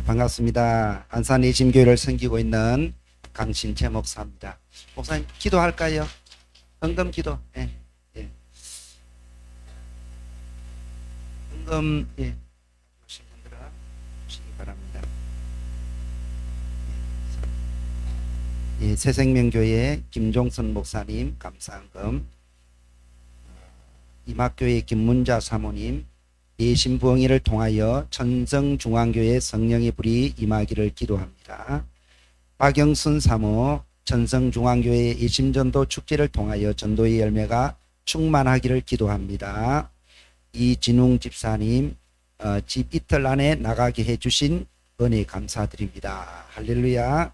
반갑습니다. 안산 예심교회를 섬기고 있는 강신채 목사입니다. 목사님 기도할까요? 헌금 기도. 예. 예. 헌금 오신 분들은 주시기 바랍니다. 예. 새생명교회 김종선 목사님 감사헌금, 이막교회 김문자 사모님 예심부흥회를 통하여 천성중앙교회 성령의 불이 임하기를 기도합니다. 박영순 사모 천성중앙교회 예심전도 축제를 통하여 전도의 열매가 충만하기를 기도합니다. 이진웅 집사님 집 이틀 안에 나가게 해주신 은혜 감사드립니다. 할렐루야.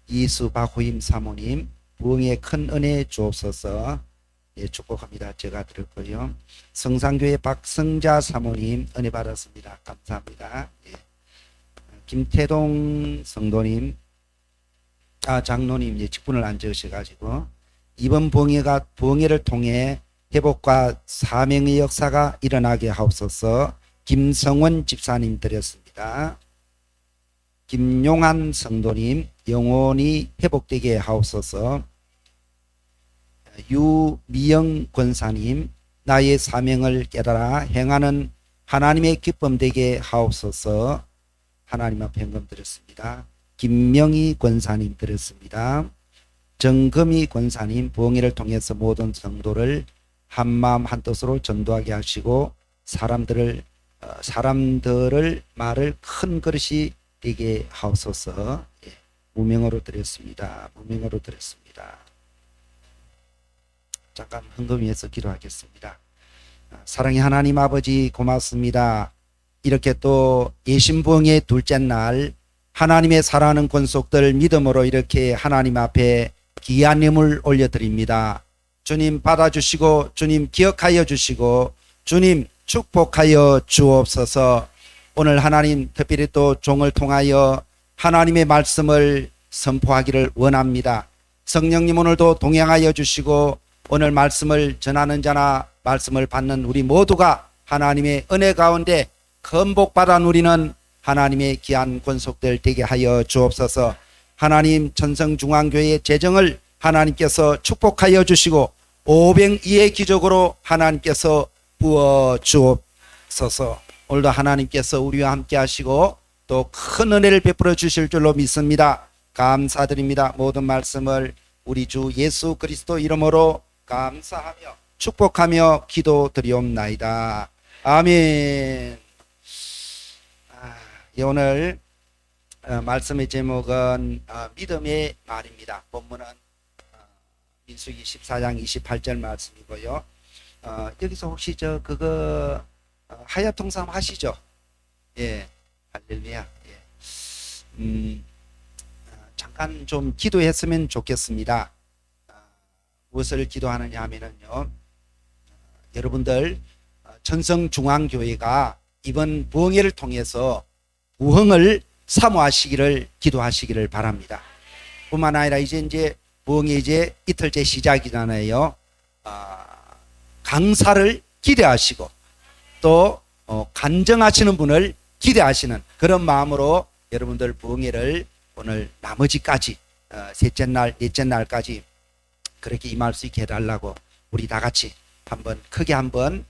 이수박후임 사모님 부흥에 큰 은혜 주옵소서. 예, 축복합니다. 제가 드렸고요. 성산교회 박성자 사모님 은혜 받았습니다. 감사합니다. 예. 김태동 성도님, 장로님 이제 직분을 안 적으셔가지고 이번 부흥회를 통해 회복과 사명의 역사가 일어나게 하옵소서. 김성원 집사님 드렸습니다. 김용한 성도님 영혼이 회복되게 하옵소서. 유미영 권사님 나의 사명을 깨달아 행하는 하나님의 기쁨 되게 하옵소서. 하나님 앞에 헌금 드렸습니다. 김명희 권사님 드렸습니다. 정금희 권사님 부흥회를 통해서 모든 성도를 한마음 한뜻으로 전도하게 하시고 사람들을 말을 큰 그릇이 되게 하옵소서. 예, 무명으로 드렸습니다. 무명으로 드렸습니다. 잠깐 헌금 위해서 기도하겠습니다. 사랑의 하나님 아버지 고맙습니다. 이렇게 또 예심부흥의 둘째 날 하나님의 사랑하는 권속들 믿음으로 이렇게 하나님 앞에 귀한 예물 올려드립니다. 주님 받아주시고 주님 기억하여 주시고 주님 축복하여 주옵소서. 오늘 하나님 특별히 또 종을 통하여 하나님의 말씀을 선포하기를 원합니다. 성령님 오늘도 동행하여 주시고 오늘 말씀을 전하는 자나 말씀을 받는 우리 모두가 하나님의 은혜 가운데 건복받아 누리는 하나님의 귀한 권속들 되게 하여 주옵소서. 하나님 천성중앙교회의 재정을 하나님께서 축복하여 주시고 오병이의 기적으로 하나님께서 부어 주옵소서. 오늘도 하나님께서 우리와 함께 하시고 또 큰 은혜를 베풀어 주실 줄로 믿습니다. 감사드립니다. 모든 말씀을 우리 주 예수 그리스도 이름으로 감사하며 축복하며 기도드리옵나이다. 아멘. 오늘 말씀의 제목은 믿음의 말입니다. 본문은 민수기 14장 28절 말씀이고요. 여기서 혹시 그거 하야통삼 하시죠? 예, 할렐루야. 예. 잠깐 좀 기도했으면 좋겠습니다. 무엇을 기도하느냐 하면은요, 여러분들 천성중앙교회가 이번 부흥회를 통해서 부흥을 사모하시기를 기도하시기를 바랍니다. 뿐만 아니라 이제 부흥회 이제 이틀째 시작이잖아요. 강사를 기대하시고 또 간증하시는 분을 기대하시는 그런 마음으로 여러분들 부흥회를 오늘 나머지까지 셋째 날, 넷째 날까지 그렇게 임할 수 있게 해달라고 우리 다 같이 한번 크게 한번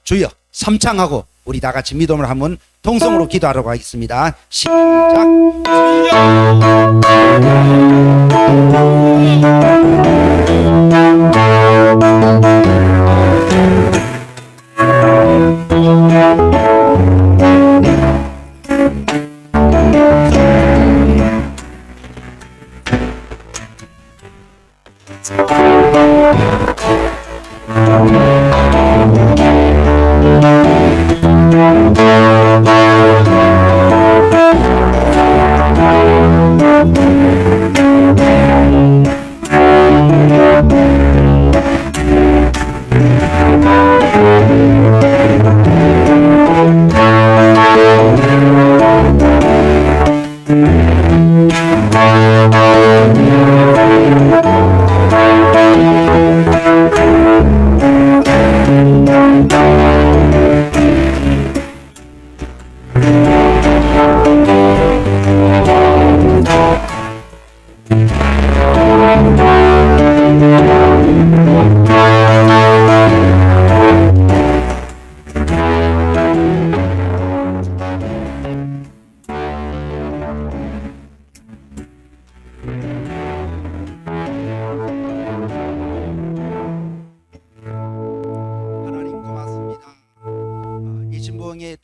주여 삼창하고 우리 다 같이 믿음을 한번 통성으로 기도하려고 하겠습니다. 시작.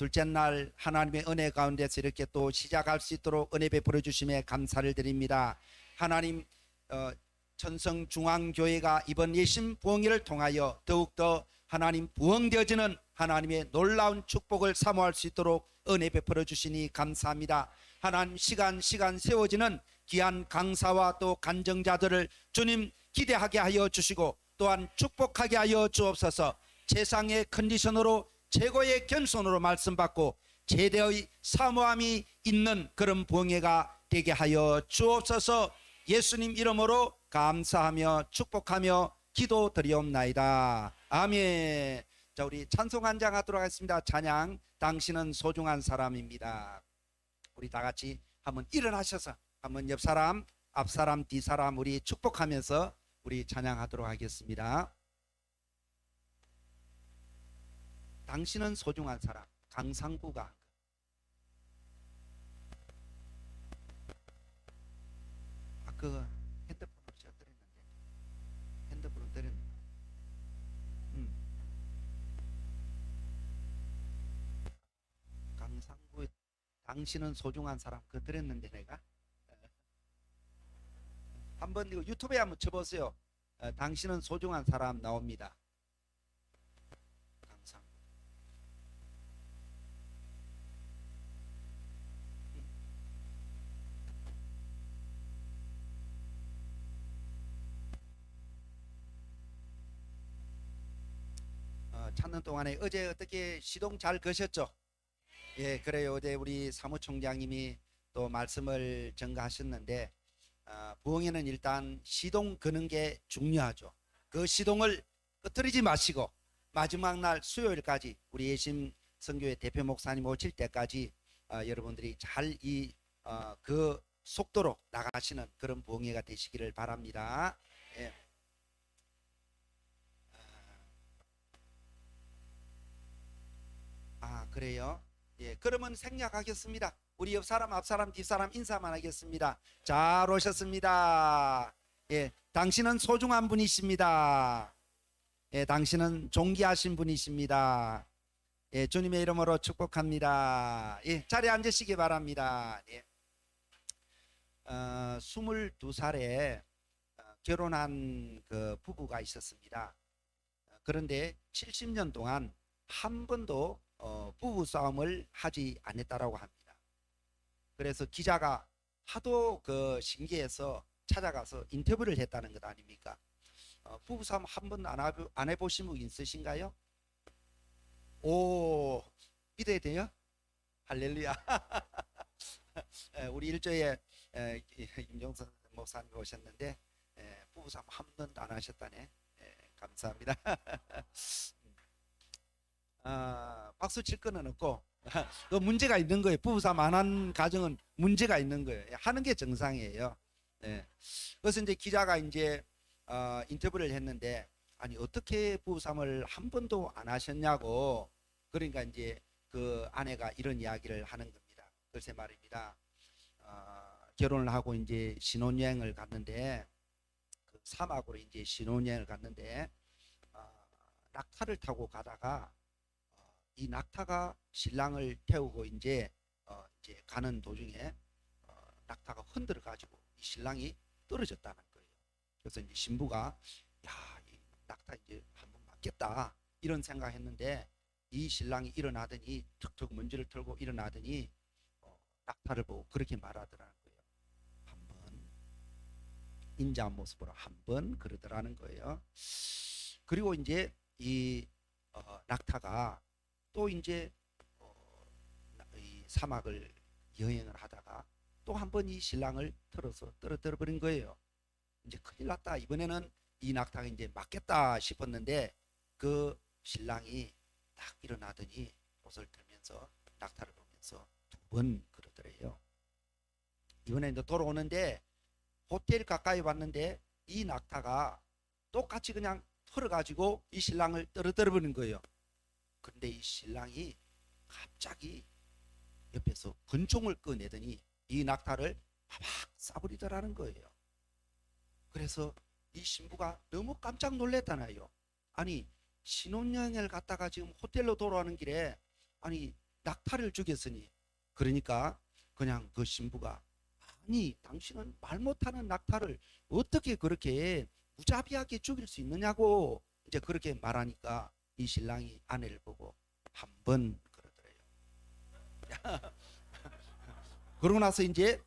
둘째 날 하나님의 은혜 가운데서 이렇게 또 시작할 수 있도록 은혜 베풀어 주심에 감사를 드립니다. 하나님 천성중앙교회가 이번 예심 부흥회를 통하여 더욱더 하나님 부흥되어지는 하나님의 놀라운 축복을 사모할 수 있도록 은혜 베풀어 주시니 감사합니다. 하나님 시간 세워지는 귀한 강사와 또 간증자들을 주님 기대하게 하여 주시고 또한 축복하게 하여 주옵소서. 세상의 컨디션으로 최고의 겸손으로 말씀받고 제대의 사모함이 있는 그런 부흥회가 되게 하여 주옵소서. 예수님 이름으로 감사하며 축복하며 기도드리옵나이다. 아멘. 자, 우리 찬송 한 장 하도록 하겠습니다. 찬양, 당신은 소중한 사람입니다. 우리 다 같이 한번 일어나셔서 한번 옆 사람, 앞 사람, 뒤 사람 우리 축복하면서 우리 찬양하도록 하겠습니다. 당신은 소중한 사람, 강상구가 그 핸드폰으로 제가 드렸는데 핸드폰으로 드렸는데 강상구 당신은 소중한 사람 그거 드렸는데 내가 한번 이거 유튜브에 한번 쳐보세요. 당신은 소중한 사람 나옵니다. 강상구 찾는 동안에 어제 어떻게 시동 잘 거셨죠? 예, 그래요. 어제 우리 사무총장님이 또 말씀을 전가하셨는데 부흥회는 일단 시동 거는 게 중요하죠. 그 시동을 끄트리지 마시고 마지막 날 수요일까지 우리 예심 선교회 대표 목사님 오실 때까지 여러분들이 잘 그 속도로 나가시는 그런 부흥회가 되시기를 바랍니다. 예. 그래요? 예, 그러면 생략하겠습니다. 우리 옆 사람, 앞 사람, 뒤 사람 인사만 하겠습니다. 잘 오셨습니다. 예, 당신은 소중한 분이십니다. 예, 당신은 존귀하신 분이십니다. 예, 주님의 이름으로 축복합니다. 예, 자리에 앉으시기 바랍니다. 예. 22살에 결혼한 그 부부가 있었습니다. 그런데 70년 동안 한 번도 부부 싸움을 하지 않았다라고 합니다. 그래서 기자가 하도 그 신기해서 찾아가서 인터뷰를 했다는 것 아닙니까? 부부 싸움 한 번도 안 해보신 분 있으신가요? 오, 믿어야 돼요? 할렐루야. 우리 일조에 임종선 목사님 오셨는데 부부 싸움 한 번도 안 하셨다네. 감사합니다. 박수 칠 거는 없고 그 문제가 있는 거예요. 부부싸움 안 한 가정은 문제가 있는 거예요. 하는 게 정상이에요. 네. 그래서 이제 기자가 이제 인터뷰를 했는데 아니 어떻게 부부싸움을 한 번도 안 하셨냐고. 그러니까 이제 그 아내가 이런 이야기를 하는 겁니다. 글쎄 말입니다. 결혼을 하고 이제 신혼여행을 갔는데 그 사막으로 이제 신혼여행을 갔는데 낙타를 타고 가다가 이 낙타가 신랑을 태우고 이제 가는 도중에 낙타가 흔들어 가지고 이 신랑이 떨어졌다는 거예요. 그래서 이제 신부가 이 낙타 이제 한번 맞겠다 이런 생각했는데 이 신랑이 일어나더니 툭툭 먼지를 털고 일어나더니 낙타를 보고 그렇게 말하더라는 거예요. 한번 인자한 모습으로 한번 그러더라는 거예요. 그리고 이제 이 낙타가 또 이제 이 사막을 여행을 하다가 또 한 번 이 신랑을 틀어서 떨어뜨려 버린 거예요. 이제 큰일 났다. 이번에는 이 낙타가 이제 맞겠다 싶었는데 그 신랑이 딱 일어나더니 옷을 들면서 낙타를 보면서 두 번 그러더래요. 이번에 이제 돌아오는데 호텔 가까이 왔는데 이 낙타가 똑같이 그냥 털어가지고 이 신랑을 떨어뜨려 버린 거예요. 근데 이 신랑이 갑자기 옆에서 권총을 꺼내더니 이 낙타를 파박 쏴버리더라는 거예요. 그래서 이 신부가 너무 깜짝 놀랐잖아요. 아니 신혼여행을 갔다가 지금 호텔로 돌아오는 길에 아니 낙타를 죽였으니. 그러니까 그냥 그 신부가, 아니 당신은 말 못하는 낙타를 어떻게 그렇게 무자비하게 죽일 수 있느냐고 이제 그렇게 말하니까 이 신랑이 아내를 보고 한 번 그러더래요. 그러고 나서 이제,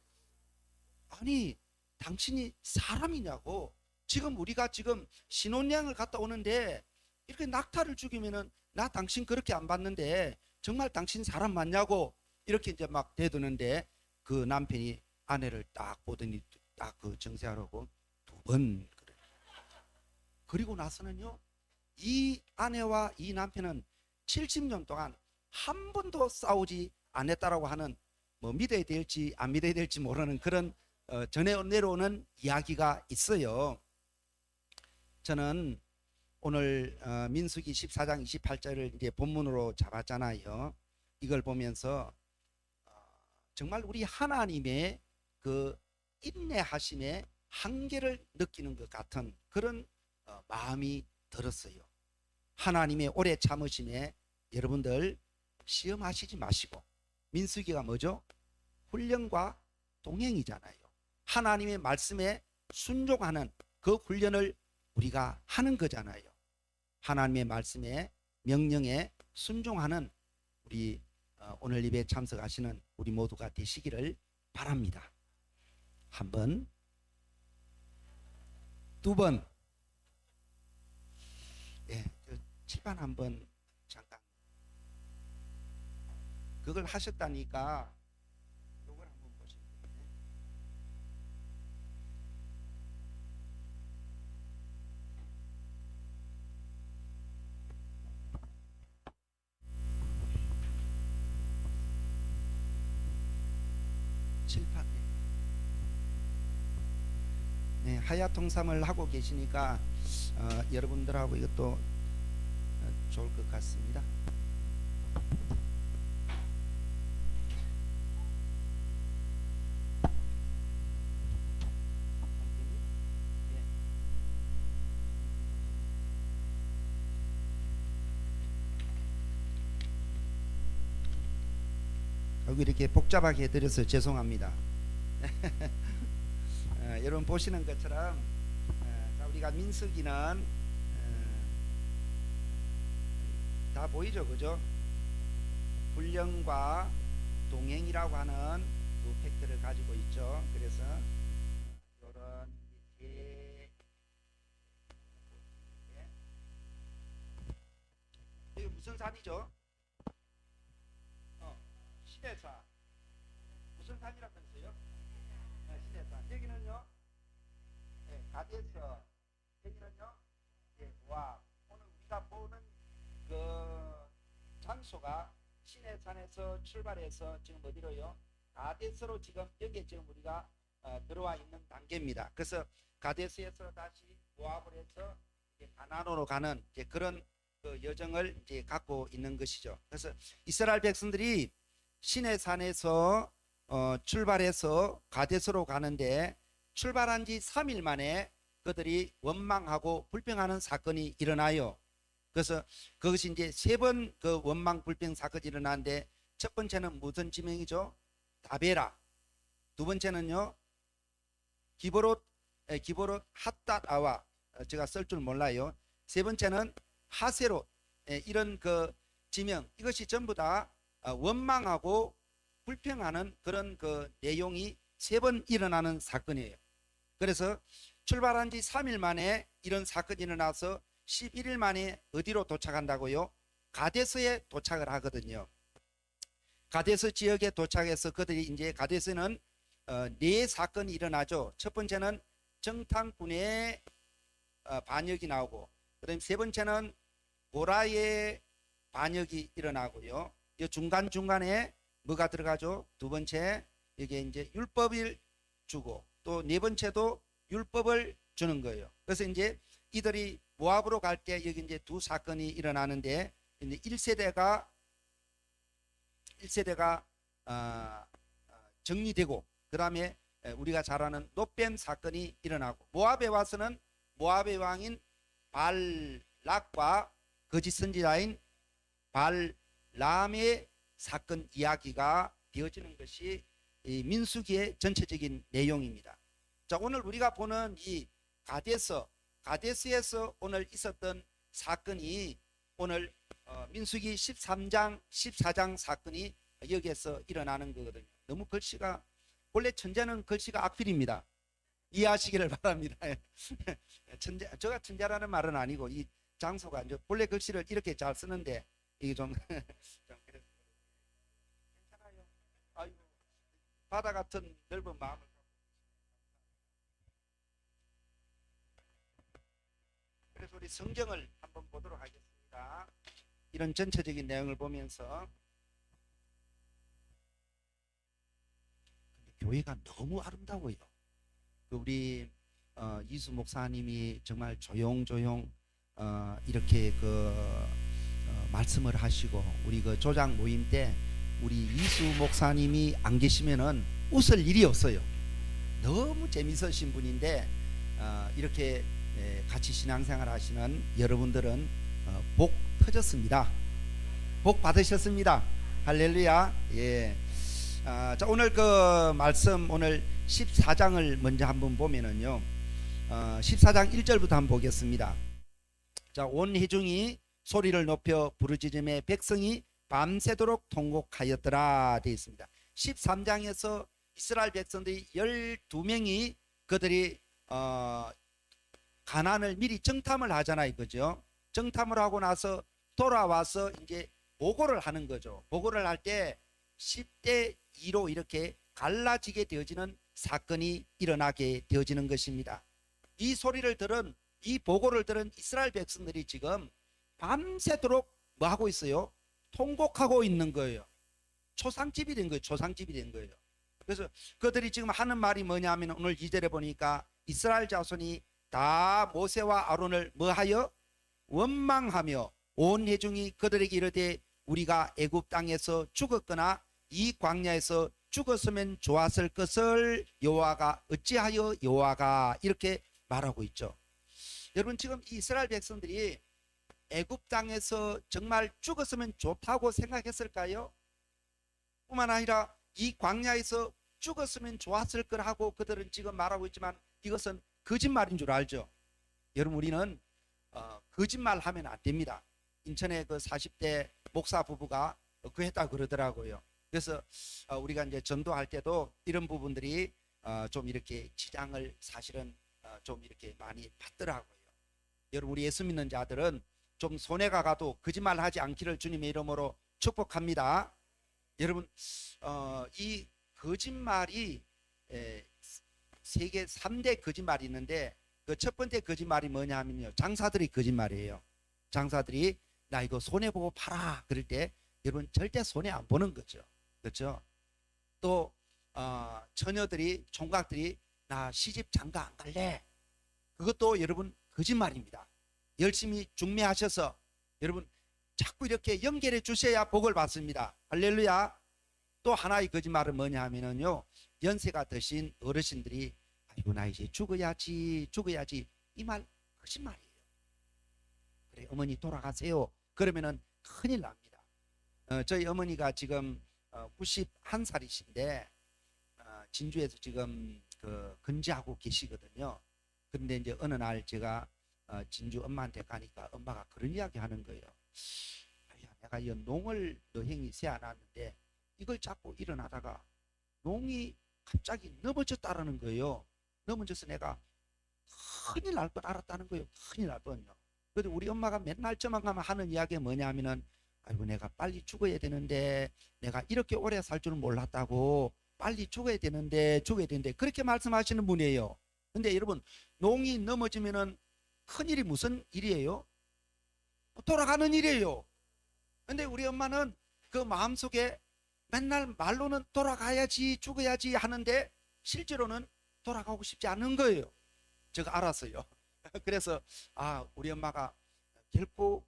아니 당신이 사람이냐고, 지금 우리가 지금 신혼여행을 갔다 오는데 이렇게 낙타를 죽이면은 나 당신 그렇게 안 봤는데 정말 당신 사람 맞냐고 이렇게 이제 막 대드는데, 그 남편이 아내를 딱 보더니 딱 그 정색하라고 두 번 그래. 그리고 나서는요, 이 아내와 이 남편은 70년 동안 한 번도 싸우지 않았다라고 하는, 뭐 믿어야 될지 안 믿어야 될지 모르는 그런 전해 내려오는 이야기가 있어요. 저는 오늘 민수기 14장 28절을 이제 본문으로 잡았잖아요. 이걸 보면서 정말 우리 하나님의 그 인내하심의 한계를 느끼는 것 같은 그런 마음이 들었어요. 하나님의 오래 참으심에 여러분들 시험하시지 마시고, 민수기가 뭐죠? 훈련과 동행이잖아요. 하나님의 말씀에 순종하는 그 훈련을 우리가 하는 거잖아요. 하나님의 말씀에 명령에 순종하는 우리 오늘 예배에 참석하시는 우리 모두가 되시기를 바랍니다. 한 번, 두 번, 예, 칠판 한번 잠깐. 그걸 하셨다니까 이걸 한번 보시면 돼요. 칠판에 네, 하야통삼을 하고 계시니까 여러분들하고 이것도 좋을 것 같습니다. 이렇게 복잡하게 해드려서 죄송합니다. 여러분 보시는 것처럼 자, 우리가 민수기는 다 보이죠, 그죠? 훈련과 동행이라고 하는 두 팩트를 가지고 있죠. 그래서 이런 이게 무슨 산이죠? 시내산. 무슨 산이라고 했어요? 네, 시내산. 여기는요, 네, 가데스. 여기는요, 네, 와. 오늘 우리가 보는 그 장소가 시내산에서 출발해서 지금 어디로요? 가데스로 지금 여기에 지금 우리가 들어와 있는 단계입니다. 그래서 가데스에서 다시 모압을 해서 이제 가나안으로 가는 이제 그런 그 여정을 이제 갖고 있는 것이죠. 그래서 이스라엘 백성들이 시내산에서 출발해서 가데스로 가는데 출발한 지 3일 만에 그들이 원망하고 불평하는 사건이 일어나요. 그래서 그것이 이제 세 번 그 원망 불평 사건이 일어나는데, 첫 번째는 무슨 지명이죠? 다베라. 두 번째는요, 기브롯 핫다아와, 제가 쓸 줄 몰라요. 세 번째는 하세롯. 이런 그 지명, 이것이 전부 다 원망하고 불평하는 그런 그 내용이 세 번 일어나는 사건이에요. 그래서 출발한 지 3일 만에 이런 사건이 일어나서 11일 만에 어디로 도착한다고요? 가데스에 도착을 하거든요. 가데스 지역에 도착해서 그들이 이제 가데스는 네 사건이 일어나죠. 첫 번째는 정탐꾼의 반역이 나오고, 그다음에 세 번째는 고라의 반역이 일어나고요. 이 중간중간에 뭐가 들어가죠? 두 번째, 여기에 이제 율법을 주고, 또 네 번째도 율법을 주는 거예요. 그래서 이제 이들이 모압으로 갈 때 여기 이제 두 사건이 일어나는데, 이제 1세대가 정리되고, 그 다음에 우리가 잘 아는 롯뱀 사건이 일어나고, 모압에 와서는 모압의 왕인 발락과 거짓 선지자인 발람의 사건 이야기가 되어지는 것이 이 민수기의 전체적인 내용입니다. 자, 오늘 우리가 보는 이 가데스에서 오늘 있었던 사건이 오늘 민수기 13장 14장 사건이 여기에서 일어나는 거거든요. 너무 글씨가, 원래 천재는 글씨가 악필입니다. 이해하시기를 바랍니다. 천재, 제가 천재라는 말은 아니고 이 장소가 이제 본래 글씨를 이렇게 잘 쓰는데 이게 좀, 좀 괜찮아요. 아이고, 바다 같은 넓은 마음을. 그래서 우리 성경을 한번 보도록 하겠습니다. 이런 전체적인 내용을 보면서 교회가 너무 아름다워요. 우리 이수 목사님이 정말 조용조용 이렇게 말씀을 하시고, 우리 그 조장 모임 때 우리 이수 목사님이 안 계시면은 웃을 일이 없어요. 너무 재밌으신 분인데 이렇게 같이 신앙생활 하시는 여러분들은 복 터졌습니다. 복 받으셨습니다. 할렐루야. 예. 자, 오늘 그 말씀, 오늘 14장을 먼저 한번 보면은요, 14장 1절부터 한번 보겠습니다. 자, 온 회중이 소리를 높여 부르짖음에 백성이 밤새도록 통곡하였더라 되어 있습니다. 13장에서 이스라엘 백성들이 12명이 그들이 가나안을 미리 정탐을 하잖아요. 그죠? 정탐을 하고 나서 돌아와서 이제 보고를 하는 거죠. 보고를 할 때 10대 2로 이렇게 갈라지게 되어지는 사건이 일어나게 되어지는 것입니다. 이 소리를 들은, 이 보고를 들은 이스라엘 백성들이 지금 밤새도록 뭐 하고 있어요? 통곡하고 있는 거예요. 초상집이 된 거예요. 초상집이 된 거예요. 그래서 그들이 지금 하는 말이 뭐냐면, 오늘 2절에 보니까 이스라엘 자손이 다 모세와 아론을 뭐하여 원망하며 온 회중이 그들에게 이르되 우리가 애굽 땅에서 죽었거나 이 광야에서 죽었으면 좋았을 것을 여호와가 어찌하여 여호와가 이렇게 말하고 있죠. 여러분, 지금 이스라엘 백성들이 애굽 땅에서 정말 죽었으면 좋다고 생각했을까요? 뿐만 아니라 이 광야에서 죽었으면 좋았을 거라고 그들은 지금 말하고 있지만 이것은 거짓말인 줄 알죠. 여러분, 우리는 거짓말하면 안 됩니다. 인천의 그 40대 목사 부부가 그랬다 그러더라고요. 그래서 우리가 이제 전도할 때도 이런 부분들이 좀 이렇게 지장을 사실은 좀 이렇게 많이 받더라고요. 여러분, 우리 예수 믿는 자들은 좀 손해가 가도 거짓말하지 않기를 주님의 이름으로 축복합니다. 여러분, 이 거짓말이 세계 3대 거짓말이 있는데, 그 첫 번째 거짓말이 뭐냐 하면요, 장사들이 거짓말이에요. 장사들이 나 이거 손해보고 팔아 그럴 때 여러분 절대 손해 안 보는 거죠. 그렇죠? 또 처녀들이, 총각들이 나 시집 장가 안 갈래, 그것도 여러분 거짓말입니다. 열심히 중매하셔서 여러분 자꾸 이렇게 연결해 주셔야 복을 받습니다. 할렐루야. 또 하나의 거짓말은 뭐냐 하면은요, 연세가 드신 어르신들이 아이고 나 이제 죽어야지 이 말 거짓말이에요. 그래, 어머니 돌아가세요 그러면은 큰일 납니다. 저희 어머니가 지금 91살이신데 진주에서 지금 근무하고 계시거든요. 그런데 이제 어느 날 제가 진주 엄마한테 가니까 엄마가 그런 이야기 하는 거예요. 야, 내가 이 농을 너행이 세워놨는데 이걸 잡고 일어나다가 농이 갑자기 넘어졌다라는 거예요. 넘어져서 내가 큰일 날 뻔 알았다는 거예요. 큰일 날 뻔요. 그래도 우리 엄마가 맨날 저만 가면 하는 이야기가 뭐냐 하면은 아이고 내가 빨리 죽어야 되는데, 내가 이렇게 오래 살 줄은 몰랐다고, 빨리 죽어야 되는데 그렇게 말씀하시는 분이에요. 근데 여러분, 농이 넘어지면은 큰일이 무슨 일이에요? 돌아가는 일이에요. 근데 우리 엄마는 그 마음속에 맨날 말로는 돌아가야지 죽어야지 하는데 실제로는 돌아가고 싶지 않은 거예요. 제가 알았어요. 그래서 우리 엄마가 결코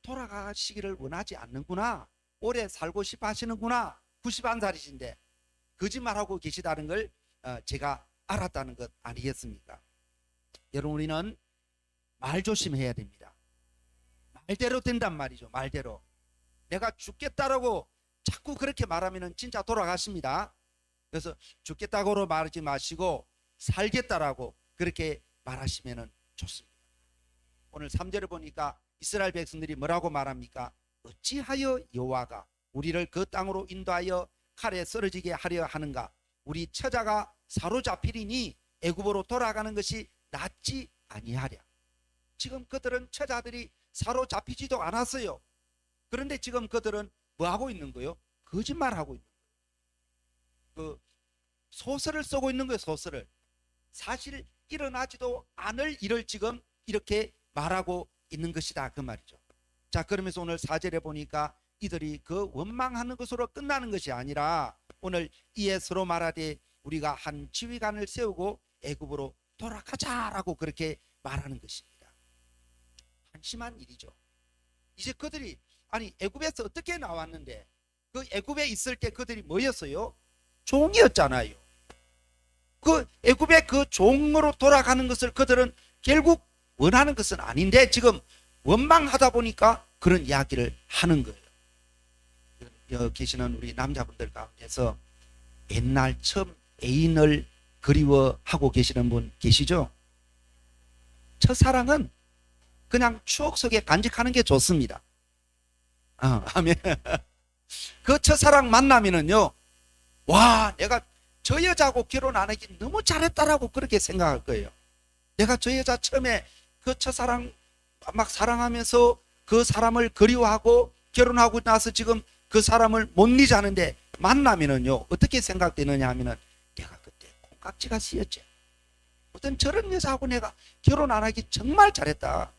돌아가시기를 원하지 않는구나, 오래 살고 싶어 하시는구나. 91살이신데 거짓말하고 계시다는 걸 제가 알았다는 것 아니겠습니까? 여러분, 우리는 말 조심해야 됩니다. 말대로 된단 말이죠. 말대로. 내가 죽겠다라고 자꾸 그렇게 말하면 진짜 돌아가십니다. 그래서 죽겠다고 말하지 마시고 살겠다라고 그렇게 말하시면 좋습니다. 오늘 3절을 보니까 이스라엘 백성들이 뭐라고 말합니까? 어찌하여 여호와가 우리를 그 땅으로 인도하여 칼에 쓰러지게 하려 하는가? 우리 처자가 사로잡히리니 애굽으로 돌아가는 것이 낫지 아니하랴. 지금 그들은 처자들이 사로잡히지도 않았어요. 그런데 지금 그들은 뭐 하고 있는 거예요? 거짓말하고 있는 거예요. 그 소설을 쓰고 있는 거예요. 소설을. 사실 일어나지도 않을 일을 지금 이렇게 말하고 있는 것이다 그 말이죠. 자, 그러면서 오늘 4절에 보니까 이들이 그 원망하는 것으로 끝나는 것이 아니라 오늘 이에 서로 말하되 우리가 한 지휘관을 세우고 애굽으로 돌아가자라고 그렇게 말하는 것입니다. 한심한 일이죠. 이제 그들이 아니 애굽에서 어떻게 나왔는데 그 애굽에 있을 때 그들이 뭐였어요? 종이었잖아요. 그 애굽의 그 종으로 돌아가는 것을 그들은 결국 원하는 것은 아닌데 지금 원망하다 보니까 그런 이야기를 하는 거예요. 여기 계시는 우리 남자분들 가운데서 옛날 처음 애인을 그리워하고 계시는 분 계시죠? 첫사랑은 그냥 추억 속에 간직하는 게 좋습니다. 아멘. 그 첫사랑 만나면은요, 와, 내가 저 여자하고 결혼 안 하기 너무 잘했다라고 그렇게 생각할 거예요. 내가 저 여자 처음에 그 첫사랑 막 사랑하면서 그 사람을 그리워하고 결혼하고 나서 지금 그 사람을 못 잊었는데 만나면은요, 어떻게 생각되느냐 하면은 내가 그때 콩깍지가 씌었지. 어떤 저런 여자하고 내가 결혼 안 하기 정말 잘했다.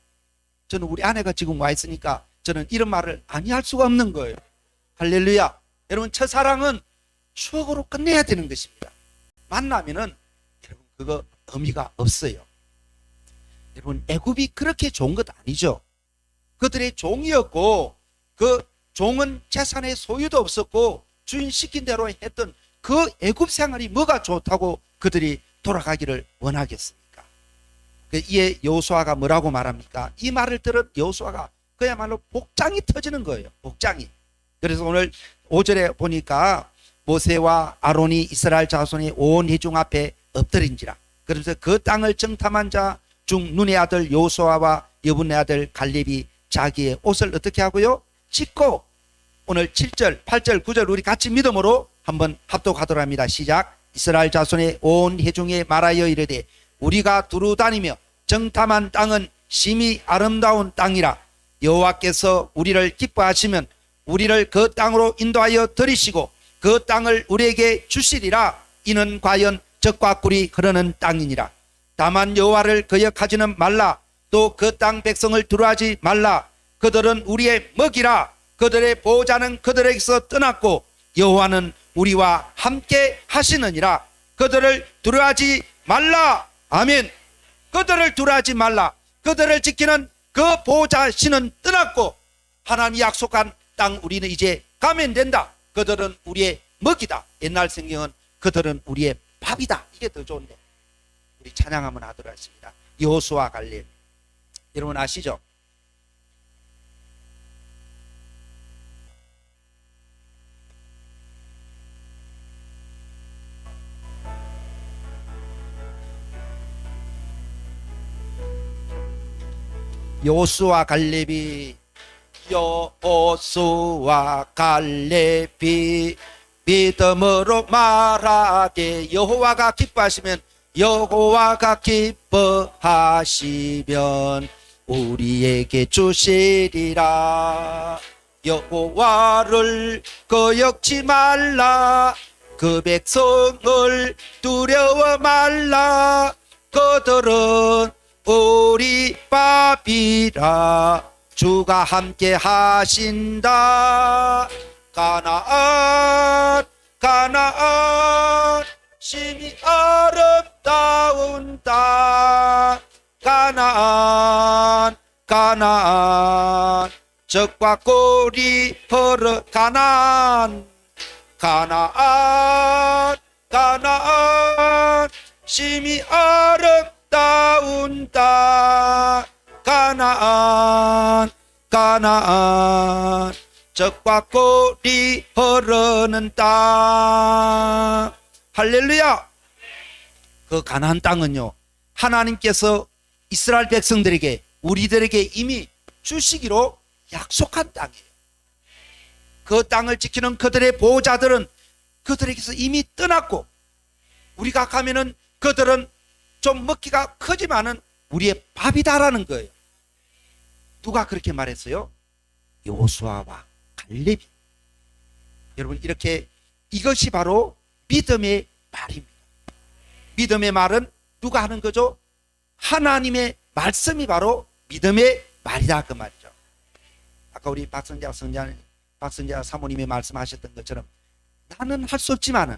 저는 우리 아내가 지금 와 있으니까 저는 이런 말을 아니할 수가 없는 거예요. 할렐루야. 여러분, 첫사랑은 추억으로 끝내야 되는 것입니다. 만나면은 여러분 그거 의미가 없어요. 여러분, 애굽이 그렇게 좋은 것 아니죠. 그들의 종이었고 그 종은 재산의 소유도 없었고 주인 시킨 대로 했던 그 애굽 생활이 뭐가 좋다고 그들이 돌아가기를 원하겠습니까? 이에 여호수아가 뭐라고 말합니까? 이 말을 들은 여호수아가 그야말로 복장이 터지는 거예요. 복장이. 그래서 오늘 5절에 보니까 모세와 아론이 이스라엘 자손의 온 회중 앞에 엎드린지라. 그러면서 그 땅을 정탐한 자 중 눈의 아들 여호수아와 여분의 아들 갈렙이 자기의 옷을 어떻게 하고요? 찢고. 오늘 7절, 8절, 9절 우리 같이 믿음으로 한번 합독하도록 합니다. 시작. 이스라엘 자손의 온 회중에 말하여 이르되 우리가 두루 다니며 정탐한 땅은 심히 아름다운 땅이라. 여호와께서 우리를 기뻐하시면 우리를 그 땅으로 인도하여 들이시고 그 땅을 우리에게 주시리라. 이는 과연 젖과 꿀이 흐르는 땅이니라. 다만 여호와를 거역하지는 말라. 또 그 땅 백성을 두려워하지 말라. 그들은 우리의 먹이라. 그들의 보호자는 그들에게서 떠났고 여호와는 우리와 함께 하시느니라. 그들을 두려워하지 말라. 아멘. 그들을 두려워하지 말라. 그들을 지키는 그 보호자 신은 떠났고 하나님이 약속한 땅 우리는 이제 가면 된다. 그들은 우리의 먹이다. 옛날 성경은 그들은 우리의 밥이다. 이게 더 좋은데 우리 찬양 한번 하도록 하겠습니다. 여호수아 갈렙. 여러분 아시죠? 여호수아 갈렙이 여호수아 갈렙이 믿음으로 말하되 여호와가 기뻐하시면 여호와가 기뻐하시면 우리에게 주시리라. 여호와를 거역지 말라. 그 백성을 두려워 말라. 그들은 우리 밥이라. 주가 함께 하신다. 가나안 가나안 심히 아름다운 땅. 가나안 가나안 젖과 꿀이 흐르. 가나안 가나안 가나안 심히 아름다운 땅. 가나안 가나안 젖과 꿀이 흐르는 땅. 할렐루야. 그 가나안 땅은요, 하나님께서 이스라엘 백성들에게, 우리들에게 이미 주시기로 약속한 땅이에요. 그 땅을 지키는 그들의 보호자들은 그들에게서 이미 떠났고, 우리가 가면은 그들은 좀 먹기가 크지만은 우리의 밥이다라는 거예요. 누가 그렇게 말했어요? 여호수아와 갈렙이. 여러분, 이렇게 이것이 바로 믿음의 말입니다. 믿음의 말은 누가 하는 거죠? 하나님의 말씀이 바로 믿음의 말이다, 그 말이죠. 아까 우리 박선자 사모님이 말씀하셨던 것처럼 나는 할 수 없지만은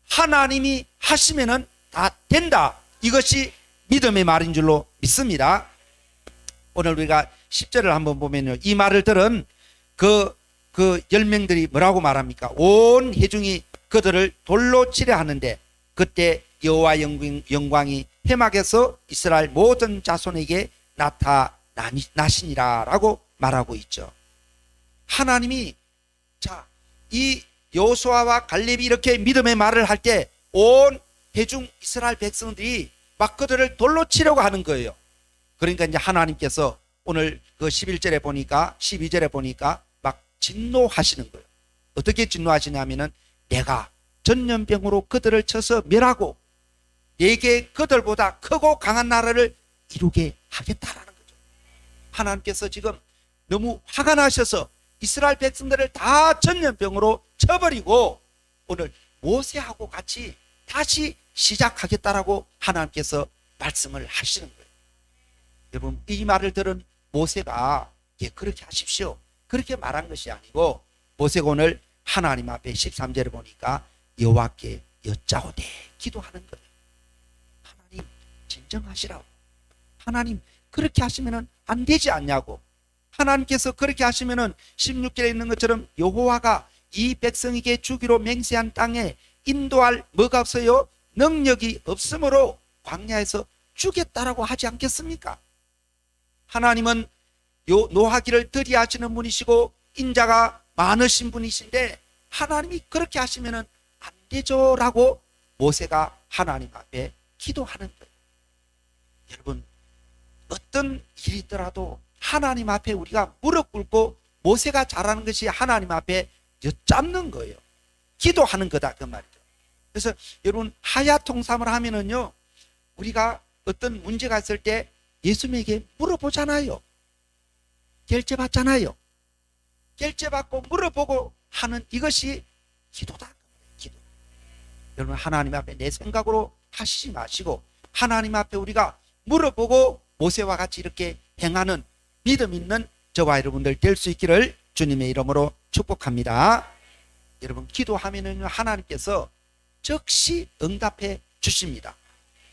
하나님이 하시면은 다 된다. 이것이 믿음의 말인 줄로 믿습니다. 오늘 우리가 10절을 한번 보면요, 이 말을 들은 그 열명들이 뭐라고 말합니까? 온 회중이 그들을 돌로 치려 하는데 그때 여호와 영광이 해막에서 이스라엘 모든 자손에게 나타나시니라 라고 말하고 있죠. 하나님이, 자, 이 여호수아와 갈렙이 이렇게 믿음의 말을 할 때 온 회중 이스라엘 백성들이 막 그들을 돌로 치려고 하는 거예요. 그러니까 이제 하나님께서 오늘 그 11절에 보니까, 12절에 보니까 막 진노하시는 거예요. 어떻게 진노하시냐면은 내가 전염병으로 그들을 쳐서 멸하고 내게 그들보다 크고 강한 나라를 이루게 하겠다라는 거죠. 하나님께서 지금 너무 화가 나셔서 이스라엘 백성들을 다 전염병으로 쳐버리고 오늘 모세하고 같이 다시 시작하겠다라고 하나님께서 말씀을 하시는 거예요. 여러분, 이 말을 들은 모세가 그렇게 하십시오, 그렇게 말한 것이 아니고, 모세가 오늘 하나님 앞에 13절에 보니까 여호와께 여짜오되 기도하는 거예요. 하나님 진정하시라고. 하나님 그렇게 하시면 안 되지 않냐고. 하나님께서 그렇게 하시면 16절에 있는 것처럼 여호와가 이 백성에게 주기로 맹세한 땅에 인도할 뭐가 없어요? 능력이 없으므로 광야에서 주겠다라고 하지 않겠습니까? 하나님은 노하기를 더디하시는 분이시고 인자가 많으신 분이신데 하나님이 그렇게 하시면 안 되죠 라고 모세가 하나님 앞에 기도하는 거예요. 여러분, 어떤 일이 있더라도 하나님 앞에 우리가 무릎 꿇고 모세가 잘하는 것이 하나님 앞에 엿잡는 거예요. 기도하는 거다, 그 말이죠. 그래서 여러분, 하야통삼을 하면은요, 우리가 어떤 문제가 있을 때 예수님에게 물어보잖아요. 결제 받잖아요. 결제 받고 물어보고 하는 이것이 기도다. 기도. 여러분, 하나님 앞에 내 생각으로 하시지 마시고 하나님 앞에 우리가 물어보고 모세와 같이 이렇게 행하는 믿음 있는 저와 여러분들 될 수 있기를 주님의 이름으로 축복합니다. 여러분, 기도하면은 하나님께서 즉시 응답해 주십니다.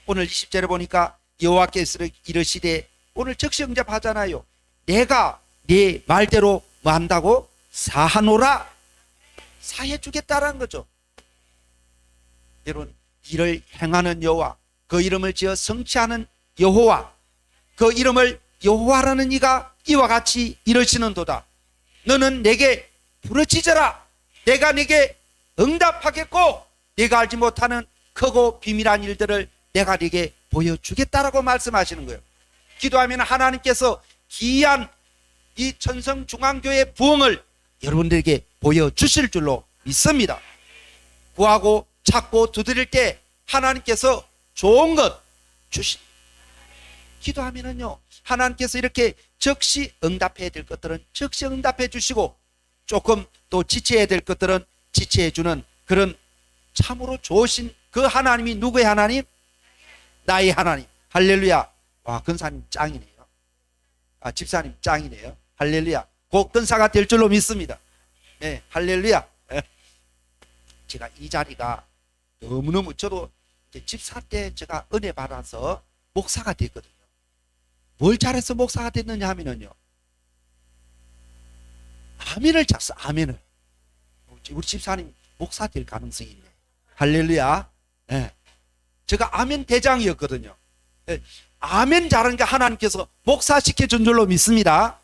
오늘 20절에 보니까 여호와께서 이르시되, 오늘 즉시 응답하잖아요. 내가 네 말대로 뭐 한다고? 사하노라. 사해 주겠다라는 거죠. 여러분, 이를 행하는 여호와, 그 이름을 지어 성취하는 여호와, 그 이름을 여호와라는 이가 이와 같이 이르시는도다. 너는 내게 부르짖어라. 내가 네게 응답하겠고 네가 알지 못하는 크고 비밀한 일들을 내가 네게 보여주겠다라고 말씀하시는 거예요. 기도하면 하나님께서 기이한 이 천성중앙교회 부흥을 여러분들에게 보여주실 줄로 믿습니다. 구하고 찾고 두드릴 때 하나님께서 좋은 것 주십니다. 기도하면은요, 하나님께서 이렇게 즉시 응답해야 될 것들은 즉시 응답해 주시고, 조금 또 지체해야 될 것들은 지체해 주는 그런 참으로 좋으신 그 하나님이 누구의 하나님? 나의 하나님. 할렐루야. 와, 근사님 짱이네요. 집사님 짱이네요. 할렐루야. 곧 근사가 될 줄로 믿습니다. 네, 할렐루야. 제가 이 자리가 너무너무, 저도 집사 때 제가 은혜 받아서 목사가 됐거든요. 뭘 잘해서 목사가 됐느냐 하면은요, 아멘을 잤어. 아멘을. 우리 집사님 목사 될 가능성이 있네. 할렐루야. 네. 제가 아멘 대장이었거든요. 네. 아멘 잘하니까 하나님께서 목사 시켜준 줄로 믿습니다.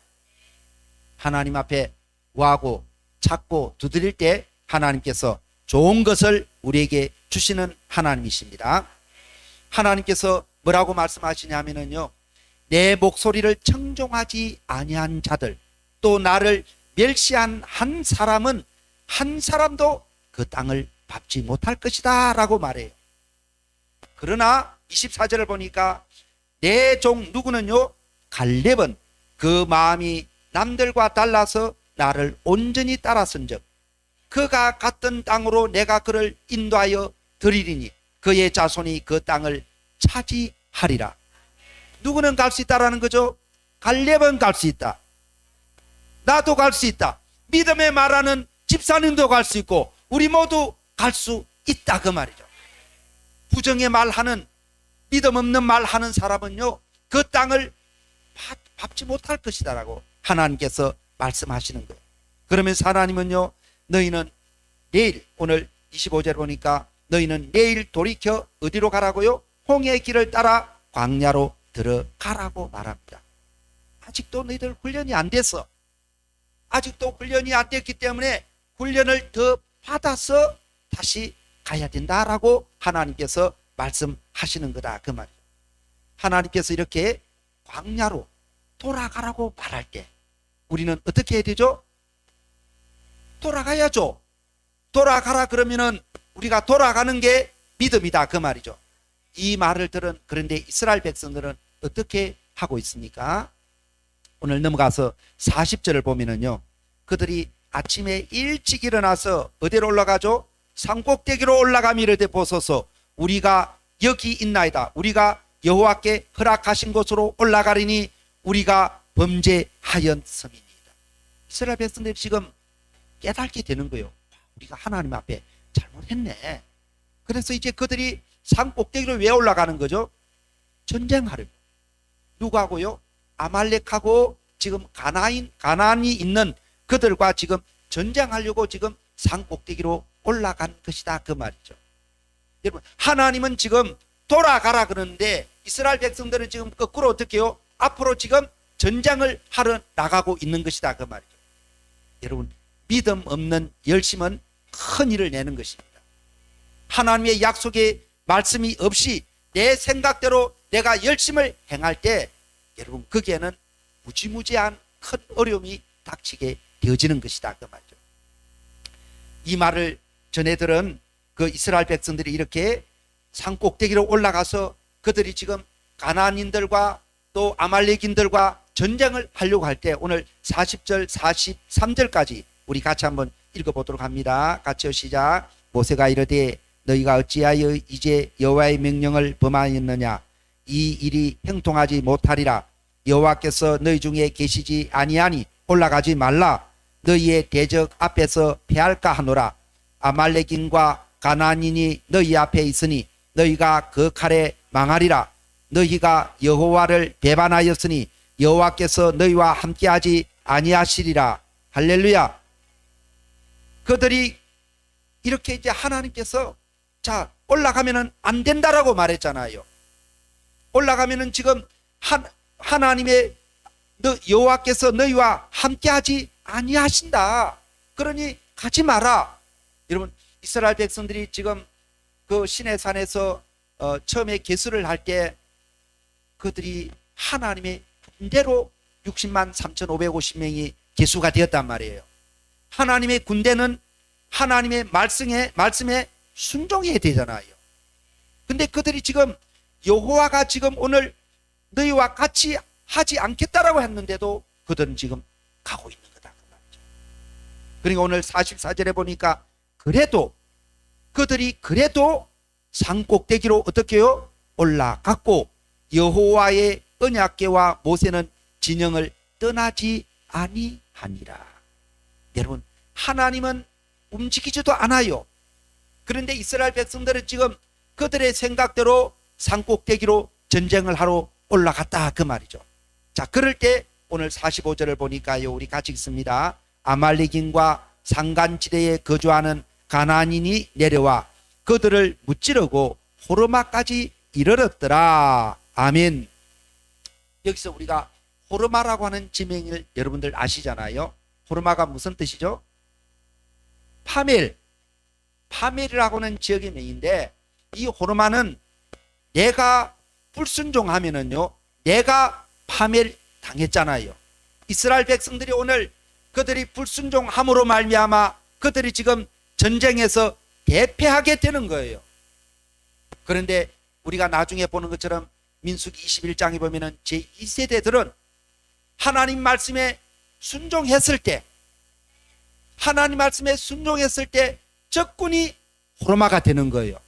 하나님 앞에 구하고 찾고 두드릴 때 하나님께서 좋은 것을 우리에게 주시는 하나님이십니다. 하나님께서 뭐라고 말씀하시냐면요, 내 목소리를 청종하지 아니한 자들, 또 나를 멸시한 한 사람은 한 사람도 그 땅을 밟지 못할 것이다 라고 말해요. 그러나 24절을 보니까 내 종 누구는요, 갈렙은 그 마음이 남들과 달라서 나를 온전히 따랐은즉 그가 갔던 땅으로 내가 그를 인도하여 드리리니 그의 자손이 그 땅을 차지하리라. 누구는 갈 수 있다라는 거죠? 갈렙은 갈 수 있다. 나도 갈 수 있다. 믿음의 말하는 집사님도 갈 수 있고 우리 모두 갈 수 있다 그 말이죠. 부정의 말하는, 믿음 없는 말하는 사람은요, 그 땅을 밟지 못할 것이다 라고 하나님께서 말씀하시는 거예요. 그러면서 하나님은요, 너희는 내일, 오늘 25절 보니까 너희는 내일 돌이켜 어디로 가라고요? 홍해의 길을 따라 광야로 들어가라고 말합니다. 아직도 너희들 훈련이 안 됐어. 아직도 훈련이 안 됐기 때문에 훈련을 더 받아서 다시 가야 된다라고 하나님께서 말씀하시는 거다 그 말이에요. 하나님께서 이렇게 광야로 돌아가라고 말할 때 우리는 어떻게 해야 되죠? 돌아가야죠. 돌아가라 그러면은 우리가 돌아가는 게 믿음이다 그 말이죠. 이 말을 들은, 그런데 이스라엘 백성들은 어떻게 하고 있습니까? 오늘 넘어가서 40절을 보면은요, 그들이 아침에 일찍 일어나서 어디로 올라가죠? 산꼭대기로 올라가며 이르되 보소서 우리가 여기 있나이다. 우리가 여호와께 허락하신 곳으로 올라가리니 우리가 범죄하였음이니이다. 이스라엘 백성들이 지금 깨닫게 되는 거예요. 우리가 하나님 앞에 잘못했네. 그래서 이제 그들이 산꼭대기로 왜 올라가는 거죠? 전쟁하려고. 누구하고요? 아말렉하고 지금 가나안이 있는 그들과 지금 전쟁하려고 지금 산꼭대기로 올라간 것이다 그 말이죠. 여러분, 하나님은 지금 돌아가라 그러는데 이스라엘 백성들은 지금 거꾸로 어떻게 해요? 앞으로 지금 전쟁을 하러 나가고 있는 것이다 그 말이죠. 여러분, 믿음 없는 열심은 큰 일을 내는 것입니다. 하나님의 약속의 말씀이 없이 내 생각대로 내가 열심을 행할 때 여러분, 거기에는 무지무지한 큰 어려움이 닥치게 되어지는 것이다 그 말이죠. 이 말을 전해 들은 그 이스라엘 백성들이 이렇게 산꼭대기로 올라가서 그들이 지금 가나안인들과 또 아말렉인들과 전쟁을 하려고 할 때 오늘 40절 43절까지 우리 같이 한번 읽어보도록 합니다. 같이요, 시작. 모세가 이르되 너희가 어찌하여 이제 여호와의 명령을 범하였느냐? 이 일이 형통하지 못하리라. 여호와께서 너희 중에 계시지 아니하니 올라가지 말라. 너희의 대적 앞에서 패할까 하노라. 아말렉인과 가나안인이 너희 앞에 있으니 너희가 그 칼에 망하리라. 너희가 여호와를 배반하였으니 여호와께서 너희와 함께하지 아니하시리라. 할렐루야. 그들이 이렇게 이제 하나님께서 자 올라가면은 안 된다라고 말했잖아요. 올라가면은 지금 하나님의 여호와께서 너희와 함께하지 아니하신다. 그러니 가지 마라. 여러분, 이스라엘 백성들이 지금 그 시내산에서 처음에 계수를 할 때 그들이 하나님의 군대로 60만 3,550명이 계수가 되었단 말이에요. 하나님의 군대는 하나님의 말씀에 순종해야 되잖아요. 근데 그들이 지금 여호와가 지금 오늘 너희와 같이 하지 않겠다라고 했는데도 그들은 지금 가고 있는 거다 그 말이죠. 그러니까 오늘 44절에 보니까 그들이 그래도 산꼭대기로 어떻게 해요? 올라갔고 여호와의 언약궤와 모세는 진영을 떠나지 아니하니라. 여러분, 하나님은 움직이지도 않아요. 그런데 이스라엘 백성들은 지금 그들의 생각대로 산꼭대기로 전쟁을 하러 올라갔다 그 말이죠. 자, 그럴 때 오늘 45절을 보니까요, 우리 같이 읽습니다. 아말렉인과 산간지대에 거주하는 가나안인이 내려와 그들을 무찌르고 호르마까지 이르렀더라. 아멘. 여기서 우리가 호르마라고 하는 지명을 여러분들 아시잖아요. 호르마가 무슨 뜻이죠? 파멸. 파멸이라고는 지역의 명인데 이 호르마는 내가 불순종하면은요, 내가 파멸 당했잖아요. 이스라엘 백성들이 오늘 그들이 불순종함으로 말미암아 그들이 지금 전쟁에서 대패하게 되는 거예요. 그런데 우리가 나중에 보는 것처럼 민수기 21장에 보면은 제2세대들은 하나님 말씀에 순종했을 때, 하나님 말씀에 순종했을 때 적군이 호르마가 되는 거예요.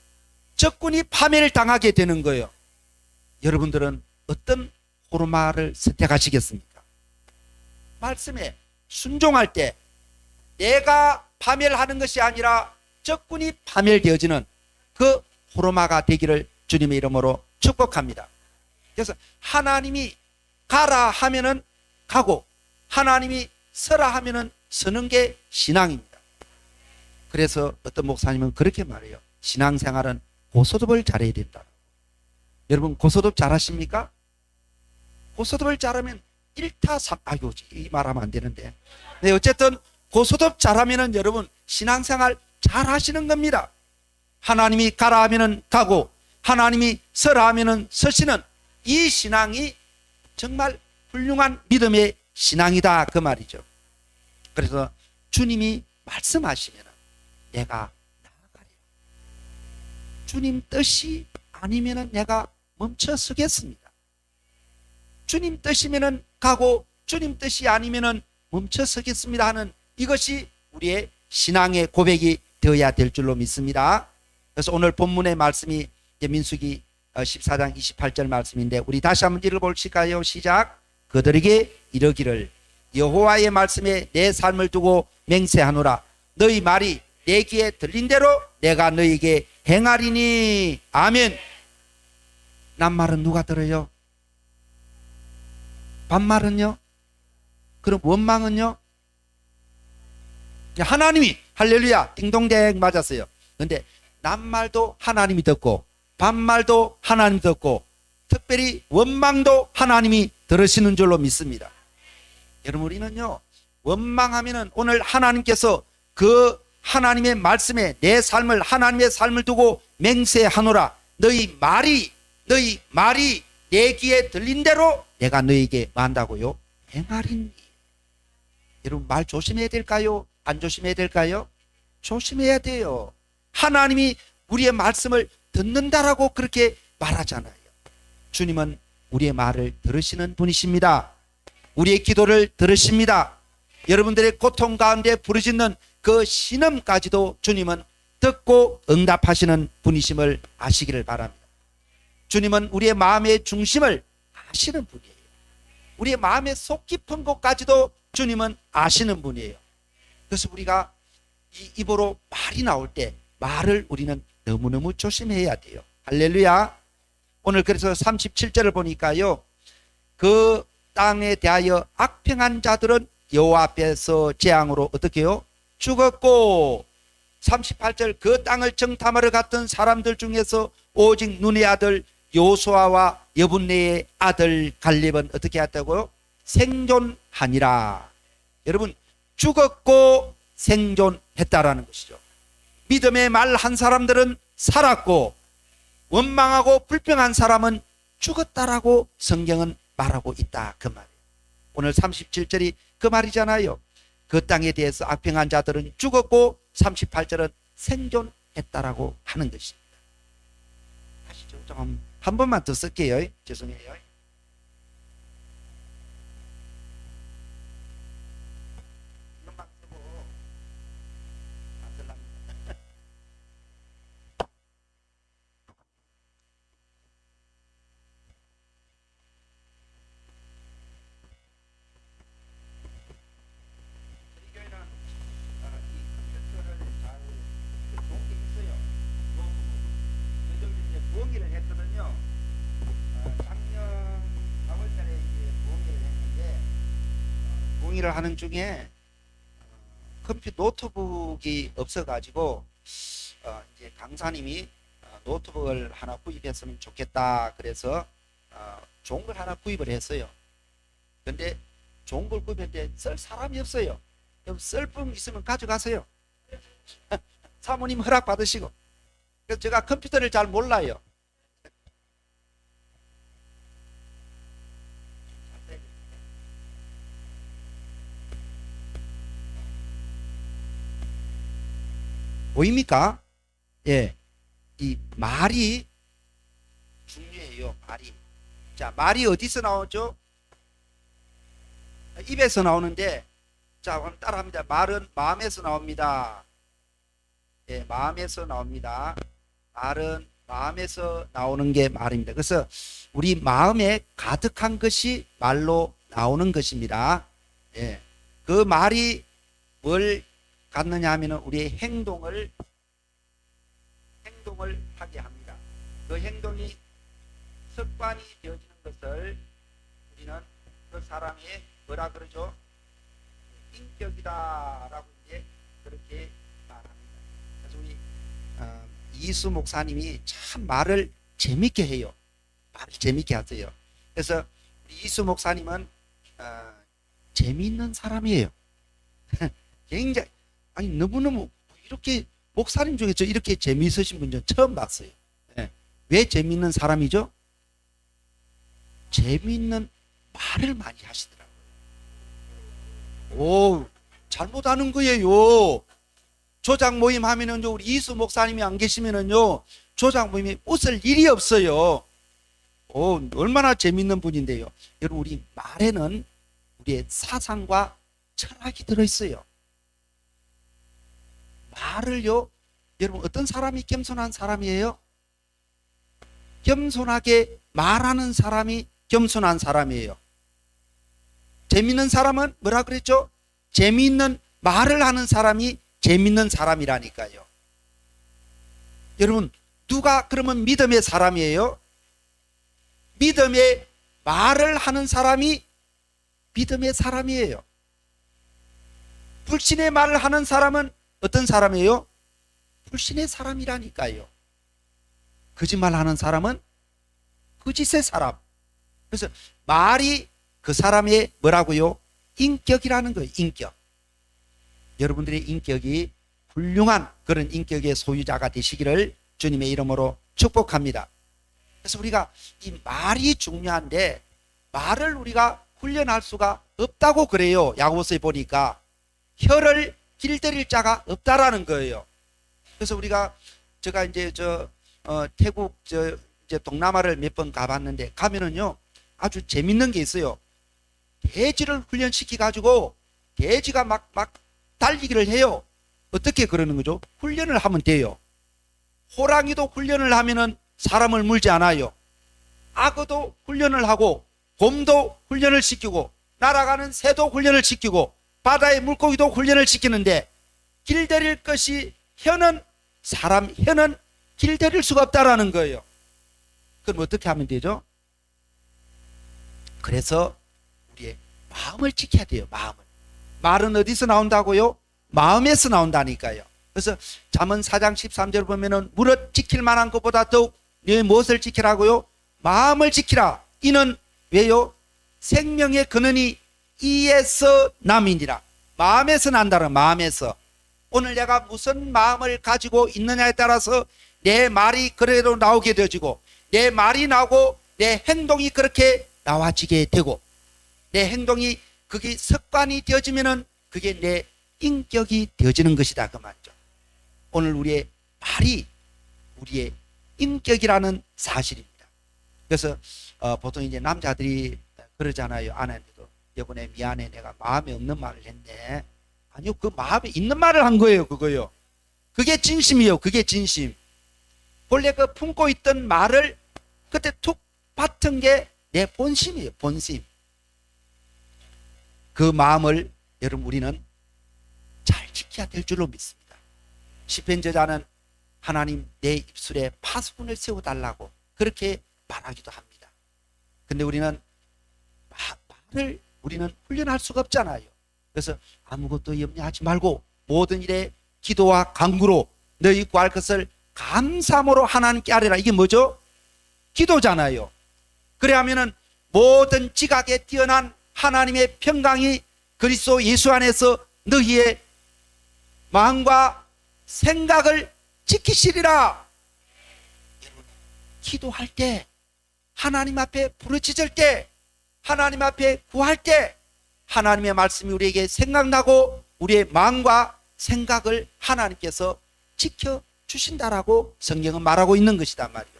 적군이 파멸을 당하게 되는 거예요. 여러분들은 어떤 호르마를 선택하시겠습니까? 말씀에 순종할 때 내가 파멸하는 것이 아니라 적군이 파멸되어지는 그 호르마가 되기를 주님의 이름으로 축복합니다. 그래서 하나님이 가라 하면은 가고 하나님이 서라 하면은 서는 게 신앙입니다. 그래서 어떤 목사님은 그렇게 말해요. 신앙생활은 고소득을 잘해야 된다. 여러분 고소득 잘하십니까? 고소득을 잘하면 1타 3 아이고 이 말하면 안 되는데. 네, 어쨌든 고소득 잘하면은 여러분 신앙생활 잘하시는 겁니다. 하나님이 가라 하면은 가고 하나님이 서라 하면은 서시는 이 신앙이 정말 훌륭한 믿음의 신앙이다 그 말이죠. 그래서 주님이 말씀하시면 내가 나아가리라. 주님 뜻이 아니면 내가 멈춰 서겠습니다. 주님 뜻이면 가고 주님 뜻이 아니면 멈춰 서겠습니다 하는 이것이 우리의 신앙의 고백이 되어야 될 줄로 믿습니다. 그래서 오늘 본문의 말씀이 민수기 14장 28절 말씀인데 우리 다시 한번 읽어볼까요? 시작. 그들에게 이르기를 여호와의 말씀에 내 삶을 두고 맹세하노라. 너희 말이 내 귀에 들린 대로 내가 너희에게 행하리니. 아멘. 낱말은 누가 들어요? 반말은요? 그럼 원망은요? 하나님이. 할렐루야 딩동댕 맞았어요. 그런데 낱말도 하나님이 듣고 반말도 하나님이 듣고 특별히 원망도 하나님이 들으시는 줄로 믿습니다. 여러분 우리는요 원망하면은 오늘 하나님께서 그 하나님의 말씀에 내 삶을 하나님의 삶을 두고 맹세하노라. 너희 말이 내 귀에 들린 대로 내가 너희에게 한다고요 행하리니. 여러분 말 조심해야 될까요? 안 조심해야 될까요? 조심해야 돼요. 하나님이 우리의 말씀을 듣는다라고 그렇게 말하잖아요. 주님은 우리의 말을 들으시는 분이십니다. 우리의 기도를 들으십니다. 여러분들의 고통 가운데 부르짖는 그 신음까지도 주님은 듣고 응답하시는 분이심을 아시기를 바랍니다. 주님은 우리의 마음의 중심을 아시는 분이에요. 우리의 마음의 속 깊은 곳까지도 주님은 아시는 분이에요. 그래서 우리가 이 입으로 말이 나올 때 말을 우리는 너무너무 조심해야 돼요. 할렐루야. 오늘 그래서 37절을 보니까요 그 땅에 대하여 악평한 자들은 여호와 앞에서 재앙으로 어떻게 해요? 죽었고 38절 그 땅을 정탐하러 갔던 사람들 중에서 오직 눈의 아들 요수아와 여분네의 아들 갈렙은 어떻게 했다고요? 생존하니라. 여러분 죽었고 생존했다라는 것이죠. 믿음의 말 한 사람들은 살았고 원망하고 불평한 사람은 죽었다라고 성경은 말하고 있다 그 말이에요. 오늘 37절이 그 말이잖아요. 그 땅에 대해서 악평한 자들은 죽었고 38절은 생존했다라고 하는 것입니다. 아시죠? 좀 한 번만 더 쓸게요. 죄송해요. 일을 하는 중에 컴퓨터 노트북이 없어가지고 이제 강사님이 노트북을 하나 구입했으면 좋겠다 그래서 좋은 걸 하나 구입을 했어요. 근데 좋은 걸 구입했는데 쓸 사람이 없어요. 셀폰 있으면 가져가세요. 사모님 허락 받으시고. 그래서 제가 컴퓨터를 잘 몰라요. 보입니까? 예. 이 말이 중요해요. 말이. 자, 말이 어디서 나오죠? 입에서 나오는데, 자, 오늘 따라합니다. 말은 마음에서 나옵니다. 예, 마음에서 나옵니다. 말은 마음에서 나오는 게 말입니다. 그래서 우리 마음에 가득한 것이 말로 나오는 것입니다. 예. 그 말이 뭘 갖느냐 하면은 우리의 행동을 하게 합니다. 그 행동이 습관이 되어지는 것을 우리는 그 사람의 뭐라 그러죠? 인격이다라고 이제 그렇게 말합니다. 그래서 우리 이수 목사님이 참 말을 재밌게 해요. 말을 재밌게 하세요. 그래서 우리 이수 목사님은 재미있는 사람이에요. 굉장히 아니 너무너무 이렇게 목사님 중에 저 이렇게 재미있으신 분 전 처음 봤어요. 네. 왜 재미있는 사람이죠? 재미있는 말을 많이 하시더라고요. 오, 잘못하는 거예요. 조장 모임 하면은요, 우리 이수 목사님이 안 계시면은요, 조장 모임에 웃을 일이 없어요. 오, 얼마나 재미있는 분인데요. 여러분, 우리 말에는 우리의 사상과 철학이 들어있어요. 말을요, 여러분, 어떤 사람이 겸손한 사람이에요? 겸손하게 말하는 사람이 겸손한 사람이에요. 재밌는 사람은 뭐라 그랬죠? 재미있는 말을 하는 사람이 재밌는 사람이라니까요. 여러분, 누가 그러면 믿음의 사람이에요? 믿음의 말을 하는 사람이 믿음의 사람이에요. 불신의 말을 하는 사람은 어떤 사람이에요? 불신의 사람이라니까요. 거짓말 하는 사람은 거짓의 사람. 그래서 말이 그 사람의 뭐라고요? 인격이라는 거예요. 인격. 여러분들의 인격이 훌륭한 그런 인격의 소유자가 되시기를 주님의 이름으로 축복합니다. 그래서 우리가 이 말이 중요한데 말을 우리가 훈련할 수가 없다고 그래요. 야고보서에 보니까 혀를 길들일 자가 없다라는 거예요. 그래서 제가 이제 태국 이제 동남아를 몇 번 가봤는데 가면은요 아주 재밌는 게 있어요. 돼지를 훈련시키 가지고 돼지가 막 달리기를 해요. 어떻게 그러는 거죠? 훈련을 하면 돼요. 호랑이도 훈련을 하면은 사람을 물지 않아요. 악어도 훈련을 하고 곰도 훈련을 시키고 날아가는 새도 훈련을 시키고 바다의 물고기도 훈련을 시키는데 길들일 것이 혀는 길들일 수가 없다라는 거예요. 그럼 어떻게 하면 되죠? 그래서 우리의 마음을 지켜야 돼요. 마음을. 말은 어디서 나온다고요? 마음에서 나온다니까요. 그래서 잠언 4장 13절 보면은 무릇 지킬 만한 것보다 더욱 네 무엇을 지키라고요? 마음을 지키라. 이는 왜요? 생명의 근원이 이에서 남이니라. 마음에서 난다는 마음에서. 오늘 내가 무슨 마음을 가지고 있느냐에 따라서 내 말이 그대로 나오게 되어지고 내 말이 나오고 내 행동이 그렇게 나와지게 되고 내 행동이 그게 습관이 되어지면은 그게 내 인격이 되어지는 것이다 그 말이죠. 오늘 우리의 말이 우리의 인격이라는 사실입니다. 그래서 보통 이제 남자들이 그러잖아요. 아내한테도 이번에 미안해 내가 마음에 없는 말을 했네. 아니요, 그 마음에 있는 말을 한 거예요. 그거요. 그게 진심이에요. 그게 진심. 원래 그 품고 있던 말을 그때 툭 받은 게 내 본심이에요. 본심. 그 마음을 여러분 우리는 잘 지켜야 될 줄로 믿습니다. 시편 저자는 하나님 내 입술에 파수꾼을 세워달라고 그렇게 말하기도 합니다. 근데 우리는 말을 우리는 훈련할 수가 없잖아요. 그래서 아무것도 염려하지 말고 모든 일에 기도와 간구로 너희 구할 것을 감사함으로 하나님께 아뢰라. 이게 뭐죠? 기도잖아요. 그래 하면은 모든 지각에 뛰어난 하나님의 평강이 그리스도 예수 안에서 너희의 마음과 생각을 지키시리라. 여러분, 기도할 때, 하나님 앞에 부르짖을 때, 하나님 앞에 구할 때 하나님의 말씀이 우리에게 생각나고 우리의 마음과 생각을 하나님께서 지켜주신다라고 성경은 말하고 있는 것이단 말이에요.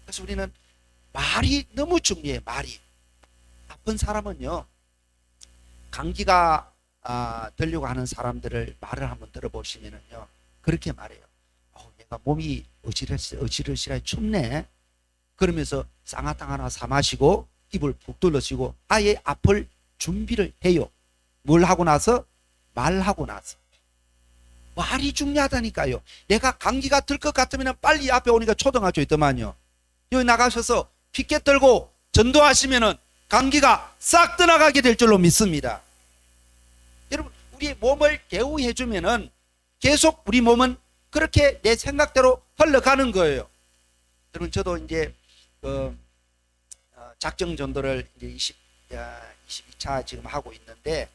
그래서 우리는 말이 너무 중요해. 말이. 나쁜 사람은요, 감기가 들려고 하는 사람들을 말을 한번 들어보시면은요, 그렇게 말해요. 내가 몸이 어지러시라 춥네. 그러면서 쌍화탕 하나 사 마시고 입을 푹 둘러쉬고 아예 아플 준비를 해요. 뭘 하고 나서? 말하고 나서. 말이 중요하다니까요. 내가 감기가 들 것 같으면 빨리 앞에 오니까 초등학교 있더만요. 여기 나가셔서 피켓 들고 전도하시면은 감기가 싹 떠나가게 될 줄로 믿습니다. 여러분, 우리 몸을 개우해 주면은 계속 우리 몸은 그렇게 내 생각대로 흘러가는 거예요. 여러분, 저도 이제 작정 전도를 이제 22차 지금 하고 있는데,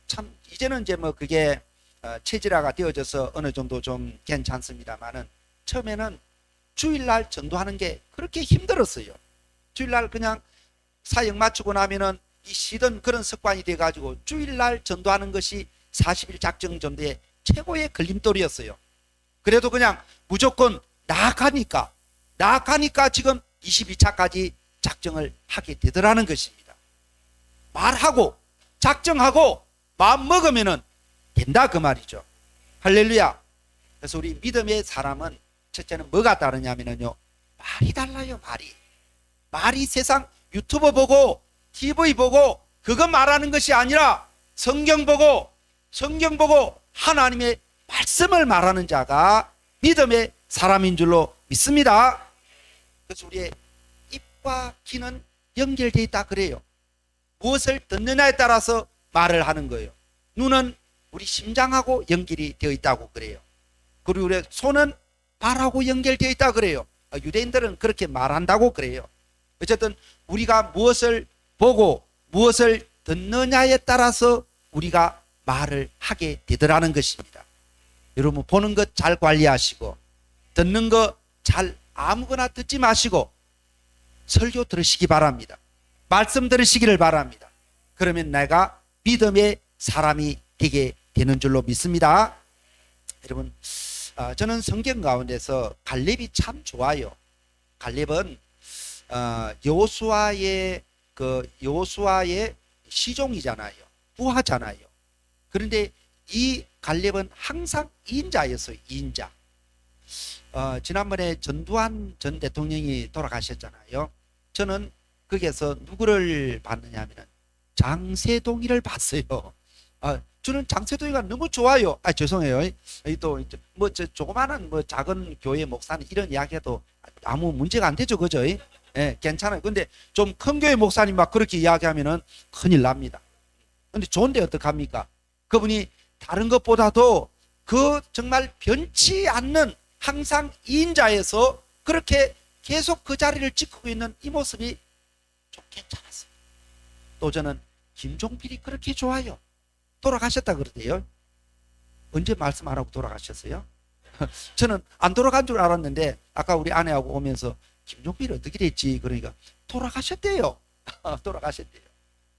참 이제는 이제 뭐 그게 체질화가 되어져서 어느 정도 좀 괜찮습니다만은, 처음에는 주일날 전도하는 게 그렇게 힘들었어요. 주일날 그냥 사역 마치고 나면은 이 쉬던 그런 습관이 돼가지고 주일날 전도하는 것이 40일 작정 전도의 최고의 걸림돌이었어요. 그래도 그냥 무조건 나아가니까 지금 22차까지 작정을 하게 되더라는 것입니다. 말하고 작정하고 마음 먹으면은 된다, 그 말이죠. 할렐루야. 그래서 우리 믿음의 사람은 첫째는 뭐가 다르냐면요, 말이 달라요. 말이 세상 유튜브 보고 TV 보고 그거 말하는 것이 아니라 성경 보고 하나님의 말씀을 말하는 자가 믿음의 사람인 줄로 믿습니다. 그래서 우리의 입과 귀는 연결되어 있다 그래요. 무엇을 듣느냐에 따라서 말을 하는 거예요. 눈은 우리 심장하고 연결이 되어 있다고 그래요. 그리고 우리 손은 발하고 연결되어 있다 그래요. 유대인들은 그렇게 말한다고 그래요. 어쨌든 우리가 무엇을 보고 무엇을 듣느냐에 따라서 우리가 말을 하게 되더라는 것입니다. 여러분, 보는 것 잘 관리하시고 듣는 거 잘 아무거나 듣지 마시고 설교 들으시기 바랍니다. 말씀 들으시기를 바랍니다. 그러면 내가 믿음의 사람이 되게 되는 줄로 믿습니다. 여러분, 저는 성경 가운데서 갈렙이 참 좋아요. 갈렙은 여호수아의 시종이잖아요. 부하잖아요. 그런데 이 갈렙은 항상 2인자였어요. 2인자. 지난번에 전두환 전 대통령이 돌아가셨잖아요. 저는 거기에서 누구를 봤느냐 하면 장세동이를 봤어요. 저는 장세동이가 너무 좋아요. 죄송해요. 또 뭐 조그마한 뭐 작은 교회 목사는 이런 이야기해도 아무 문제가 안 되죠, 그죠? 예, 괜찮아요. 근데 좀 큰 교회 목사님 막 그렇게 이야기하면은 큰일 납니다. 근데 좋은데 어떡합니까? 그분이 다른 것보다도 그 정말 변치 않는 항상 2인자에서 그렇게 계속 그 자리를 지키고 있는 이 모습이 좀 괜찮았어요. 또 저는 김종필이 그렇게 좋아요. 돌아가셨다 그러대요. 언제 말씀 안 하고 돌아가셨어요? 저는 안 돌아간 줄 알았는데 아까 우리 아내하고 오면서 김종필이 어떻게 됐지? 그러니까 돌아가셨대요. 돌아가셨대요.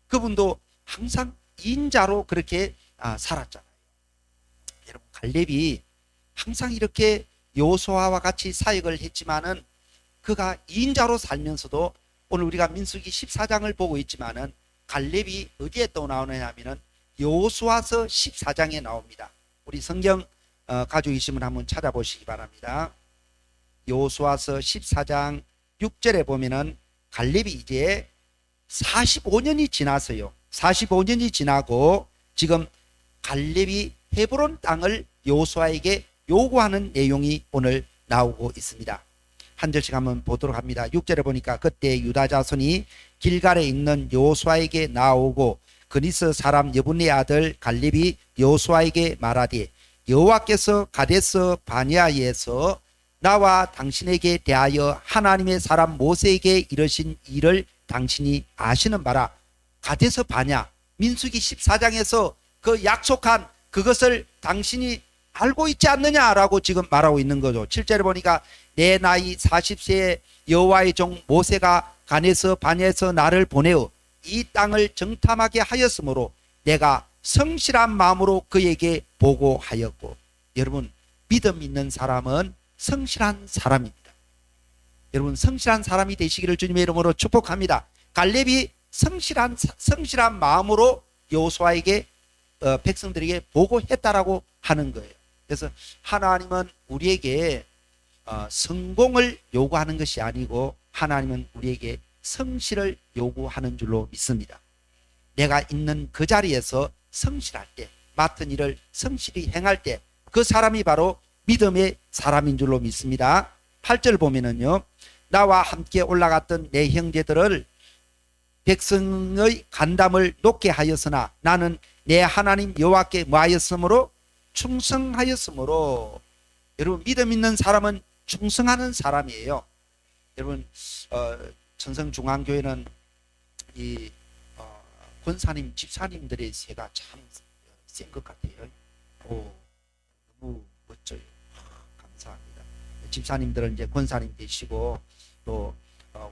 그분도 항상 2인자로 그렇게 살았잖아요. 여러분, 갈렙이 항상 이렇게 여호수아와 같이 사역을 했지만은 그가 2인자로 살면서도 오늘 우리가 민수기 14장을 보고 있지만은 갈렙이 어디에 또 나오느냐 하면은 여호수아서 14장에 나옵니다. 우리 성경 가지고 계시면 한번 찾아보시기 바랍니다. 여호수아서 14장 6절에 보면은 갈렙이 이제 45년이 지났어요. 45년이 지나고 지금 갈렙이 헤브론 땅을 여호수아에게 요구하는 내용이 오늘 나오고 있습니다. 한 절씩 한번 보도록 합니다. 6절에 보니까 그때 유다 자손이 길갈에 있는 여호수아에게 나오고 그니스 사람 여분의 아들 갈렙이 여호수아에게 말하되 여호와께서 가데스 바네아에서 나와 당신에게 대하여 하나님의 사람 모세에게 이르신 일을 당신이 아시는 바라. 가데스 바냐, 민수기 14장에서 그 약속한 그것을 당신이 알고 있지 않느냐라고 지금 말하고 있는 거죠. 7절에 보니까 내 나이 40세에 여호와의 종 모세가 간에서 반에서 나를 보내어 이 땅을 정탐하게 하였으므로 내가 성실한 마음으로 그에게 보고하였고. 여러분, 믿음 있는 사람은 성실한 사람입니다. 여러분, 성실한 사람이 되시기를 주님의 이름으로 축복합니다. 갈렙이 성실한 마음으로 여호수아에게 백성들에게 보고했다라고 하는 거예요. 그래서 하나님은 우리에게 성공을 요구하는 것이 아니고 하나님은 우리에게 성실을 요구하는 줄로 믿습니다. 내가 있는 그 자리에서 성실할 때, 맡은 일을 성실히 행할 때 그 사람이 바로 믿음의 사람인 줄로 믿습니다. 8절 보면은요, 나와 함께 올라갔던 내 형제들을 백성의 간담을 높게 하였으나 나는 내 하나님 여호와께 뭐하였으므로? 충성하였으므로. 여러분, 믿음 있는 사람은 충성하는 사람이에요. 여러분, 천성중앙교회는 이 권사님, 집사님들의 세가 참 센 것 같아요. 너무 멋져요. 감사합니다. 집사님들은 이제 권사님 되시고 또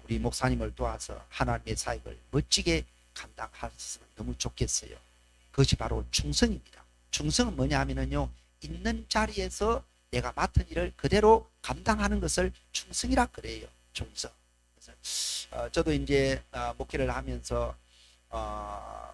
우리 목사님을 도와서 하나님의 사역을 멋지게 감당하셨으면 너무 좋겠어요. 그것이 바로 충성입니다. 충성은 뭐냐 하면은요, 있는 자리에서 내가 맡은 일을 그대로 감당하는 것을 충성이라 그래요. 충성. 그래서 저도 이제 목회를 하면서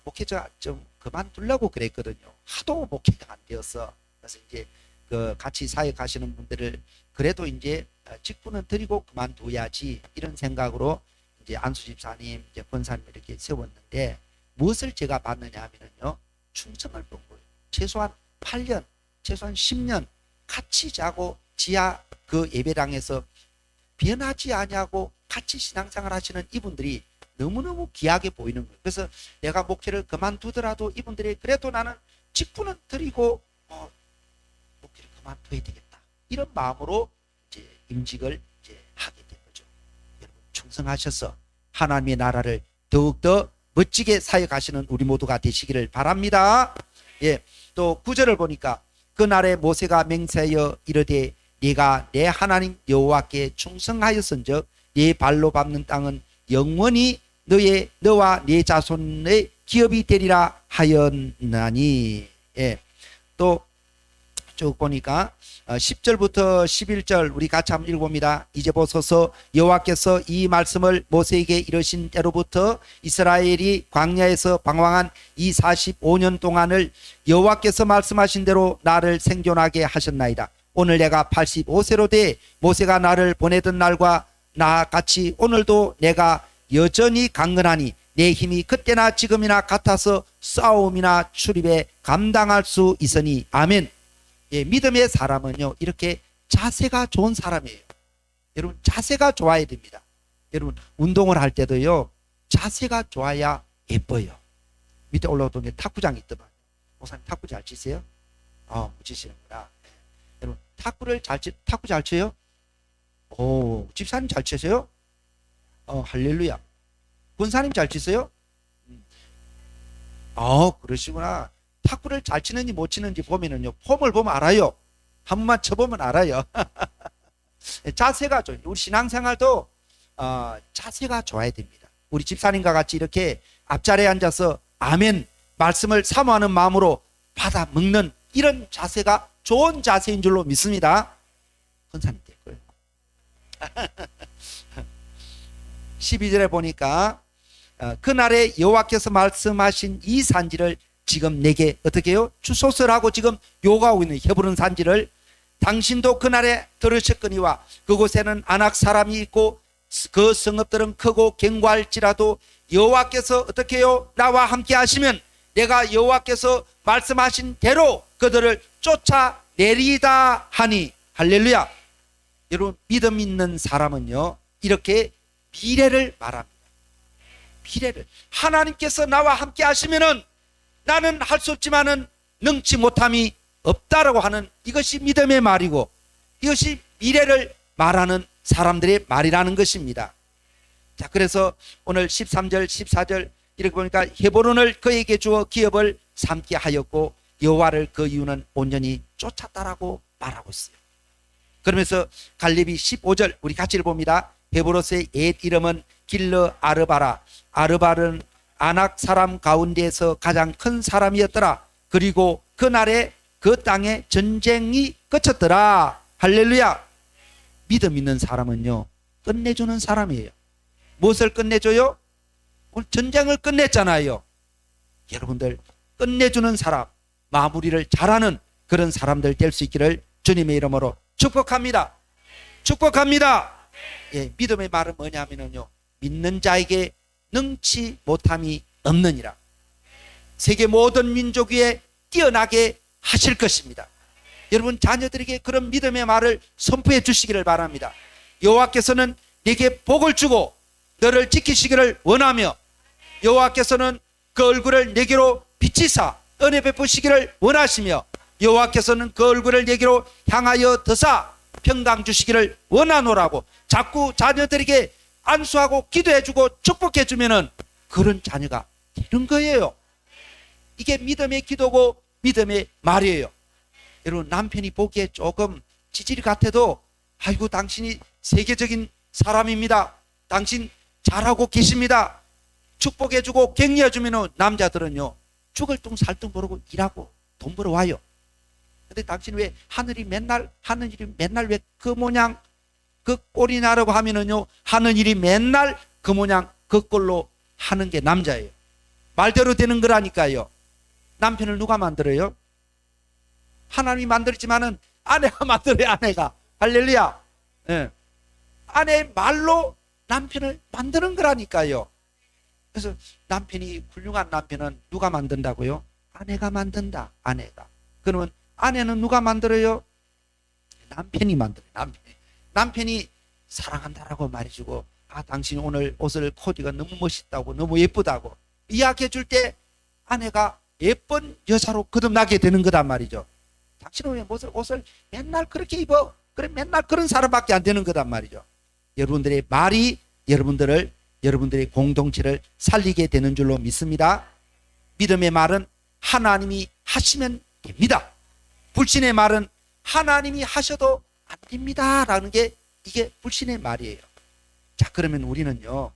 목회자 좀 그만두려고 그랬거든요. 하도 목회가 안 되어서. 그래서 이제 그 같이 사역하시는 분들을 그래도 이제 직분은 드리고 그만둬야지 이런 생각으로 이제 안수 집사님, 이제 권사님 이렇게 세웠는데 무엇을 제가 봤느냐 하면은요, 충성을 본 거예요. 최소한 8년, 최소한 10년 같이 자고 지하 그 예배당에서 변하지 아니하고 같이 신앙생활 하시는 이분들이 너무너무 귀하게 보이는 거예요. 그래서 내가 목회를 그만두더라도 이분들이 그래도 나는 직분은 드리고 목회를 그만둬야 되겠다, 이런 마음으로 이제 임직을 이제 하게 된 거죠. 여러분, 충성하셔서 하나님의 나라를 더욱더 멋지게 사역하시는 우리 모두가 되시기를 바랍니다. 예, 또 9절을 보니까 그날에 모세가 맹세하여 이르되 네가 내 하나님 여호와께 충성하였은즉 네 발로 밟는 땅은 영원히 너와 네 자손의 기업이 되리라 하였나니. 예, 또 쭉 보니까 10절부터 11절 우리 같이 한번 읽어봅니다. 이제 보소서, 여호와께서 이 말씀을 모세에게 이르신 때로부터 이스라엘이 광야에서 방황한 이 45년 동안을 여호와께서 말씀하신 대로 나를 생존하게 하셨나이다. 오늘 내가 85세로 돼 모세가 나를 보내던 날과 나 같이 오늘도 내가 여전히 강건하니 내 힘이 그때나 지금이나 같아서 싸움이나 출입에 감당할 수 있으니. 아멘. 예, 믿음의 사람은요, 이렇게 자세가 좋은 사람이에요. 여러분, 자세가 좋아야 됩니다. 여러분, 운동을 할 때도요, 자세가 좋아야 예뻐요. 밑에 올라오던 게 탁구장이 있더만. 목사님 탁구 잘 치세요? 못 치시는구나. 네. 여러분, 탁구 잘 쳐요? 오, 집사님 잘 치세요? 할렐루야. 권사님 잘 치세요? 그러시구나. 탁구를 잘 치는지 못 치는지 보면은요, 폼을 보면 알아요. 한 번만 쳐보면 알아요. 자세가 좋아요. 우리 신앙생활도 자세가 좋아야 됩니다. 우리 집사님과 같이 이렇게 앞자리에 앉아서 아멘 말씀을 사모하는 마음으로 받아 먹는 이런 자세가 좋은 자세인 줄로 믿습니다. 권사님 될 거예요. 12절에 보니까 그날에 여호와께서 말씀하신 이 산지를 지금 내게 어떻게 해요? 주소서라고 지금 요구하고 있는 헤브론 산지를 당신도 그날에 들으셨거니와 그곳에는 아낙 사람이 있고 그 성읍들은 크고 견고할지라도 여호와께서 어떻게 해요? 나와 함께 하시면 내가 여호와께서 말씀하신 대로 그들을 쫓아내리다 하니. 할렐루야. 여러분, 믿음 있는 사람은요, 이렇게 미래를 말합니다. 미래를. 하나님께서 나와 함께 하시면은 나는 할 수 없지만은 능치 못함이 없다라고 하는 이것이 믿음의 말이고 이것이 미래를 말하는 사람들의 말이라는 것입니다. 자, 그래서 오늘 13절 14절 이렇게 보니까 헤브론을 그에게 주어 기업을 삼게 하였고 여호와를 그 이유는 온전히 쫓았다라고 말하고 있어요. 그러면서 갈렙이 15절 우리 같이 읽어봅니다. 헤브로스의 옛 이름은 길르 아르바라. 아르바는 아낙 사람 가운데에서 가장 큰 사람이었더라. 그리고 그날에 그 땅에 전쟁이 그쳤더라. 할렐루야. 믿음 있는 사람은요 끝내주는 사람이에요. 무엇을 끝내줘요? 오늘 전쟁을 끝냈잖아요. 여러분들 끝내주는 사람, 마무리를 잘하는 그런 사람들 될 수 있기를 주님의 이름으로 축복합니다. 축복합니다. 예, 믿음의 말은 뭐냐면요 믿는 자에게 능치 못함이 없느니라. 세계 모든 민족 위에 뛰어나게 하실 것입니다. 여러분 자녀들에게 그런 믿음의 말을 선포해 주시기를 바랍니다. 여호와께서는 네게 복을 주고 너를 지키시기를 원하며 여호와께서는 그 얼굴을 내게로 비치사 은혜 베푸시기를 원하시며 여호와께서는 그 얼굴을 내게로 향하여 드사 평강 주시기를 원하노라고 자꾸 자녀들에게 안수하고 기도해주고 축복해주면은 그런 자녀가 되는 거예요. 이게 믿음의 기도고 믿음의 말이에요. 여러분 남편이 보기에 조금 지질 같아도 아이고 당신이 세계적인 사람입니다. 당신 잘하고 계십니다. 축복해주고 격려해주면 남자들은요 죽을 둥 살 둥 모르고 일하고 돈 벌어와요. 근데 당신 왜 하늘이 맨날 왜 그 모양 그 꼴이 나라고 하면은요 하는 일이 맨날 그 모양 그 꼴로 하는 게 남자예요. 말대로 되는 거라니까요. 남편을 누가 만들어요? 하나님이 만들었지만은 아내가 만들어요. 아내가. 할렐루야. 예. 아내의 말로 남편을 만드는 거라니까요. 그래서 남편이 훌륭한 남편은 누가 만든다고요? 아내가 만든다. 아내가. 그러면 아내는 누가 만들어요? 남편이 만들어요. 남편이 사랑한다라고 말해주고 당신이 오늘 옷을 코디가 너무 멋있다고 너무 예쁘다고 이야기해 줄 때 아내가 예쁜 여자로 거듭나게 되는 거단 말이죠. 당신은 왜 옷을 맨날 그렇게 입어? 그래 맨날 그런 사람밖에 안 되는 거단 말이죠. 여러분들의 말이 여러분들의 공동체를 살리게 되는 줄로 믿습니다. 믿음의 말은 하나님이 하시면 됩니다. 불신의 말은 하나님이 하셔도 안 됩니다 라는 게 이게 불신의 말이에요. 자 그러면 우리는요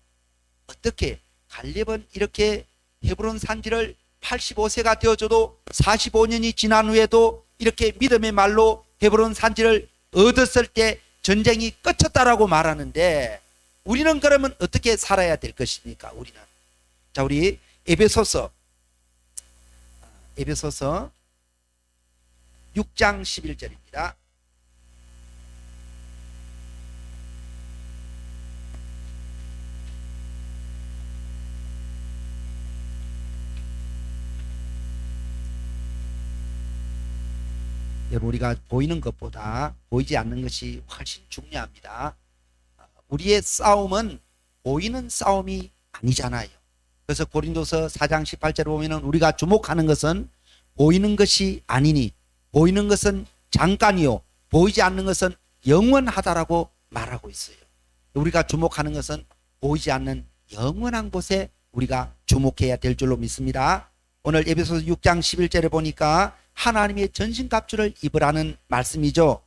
어떻게 갈렙은 이렇게 헤브론 산지를 85세가 되어져도 45년이 지난 후에도 이렇게 믿음의 말로 헤브론 산지를 얻었을 때 전쟁이 끝쳤다라고 말하는데 우리는 그러면 어떻게 살아야 될 것입니까? 우리는 자 우리 에베소서 6장 11절입니다. 여러분 우리가 보이는 것보다 보이지 않는 것이 훨씬 중요합니다. 우리의 싸움은 보이는 싸움이 아니잖아요. 그래서 고린도서 4장 18절에 보면 우리가 주목하는 것은 보이는 것이 아니니 보이는 것은 잠깐이요 보이지 않는 것은 영원하다라고 말하고 있어요. 우리가 주목하는 것은 보이지 않는 영원한 곳에 우리가 주목해야 될 줄로 믿습니다. 오늘 에베소서 6장 11절에 보니까 하나님의 전신갑주를 입으라는 말씀이죠.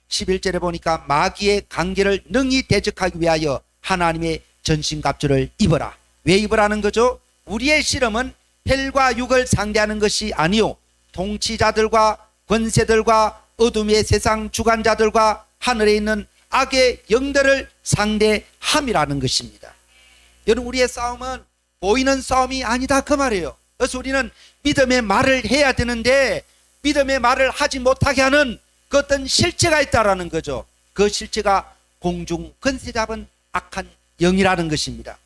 11절에 보니까 마귀의 관계를 능히 대적하기 위하여 하나님의 전신갑주를 입어라. 왜 입으라는 거죠? 우리의 씨름은 혈과 육을 상대하는 것이 아니요 통치자들과 권세들과 어둠의 세상 주관자들과 하늘에 있는 악의 영들을 상대함이라는 것입니다. 여러분 우리의 싸움은 보이는 싸움이 아니다 그 말이에요. 그래서 우리는 믿음의 말을 해야 되는데 믿음의 말을 하지 못하게 하는 그 어떤 실체가 있다라는 거죠. 그 실체가 공중 권세 잡은 악한 영이라는 것입니다.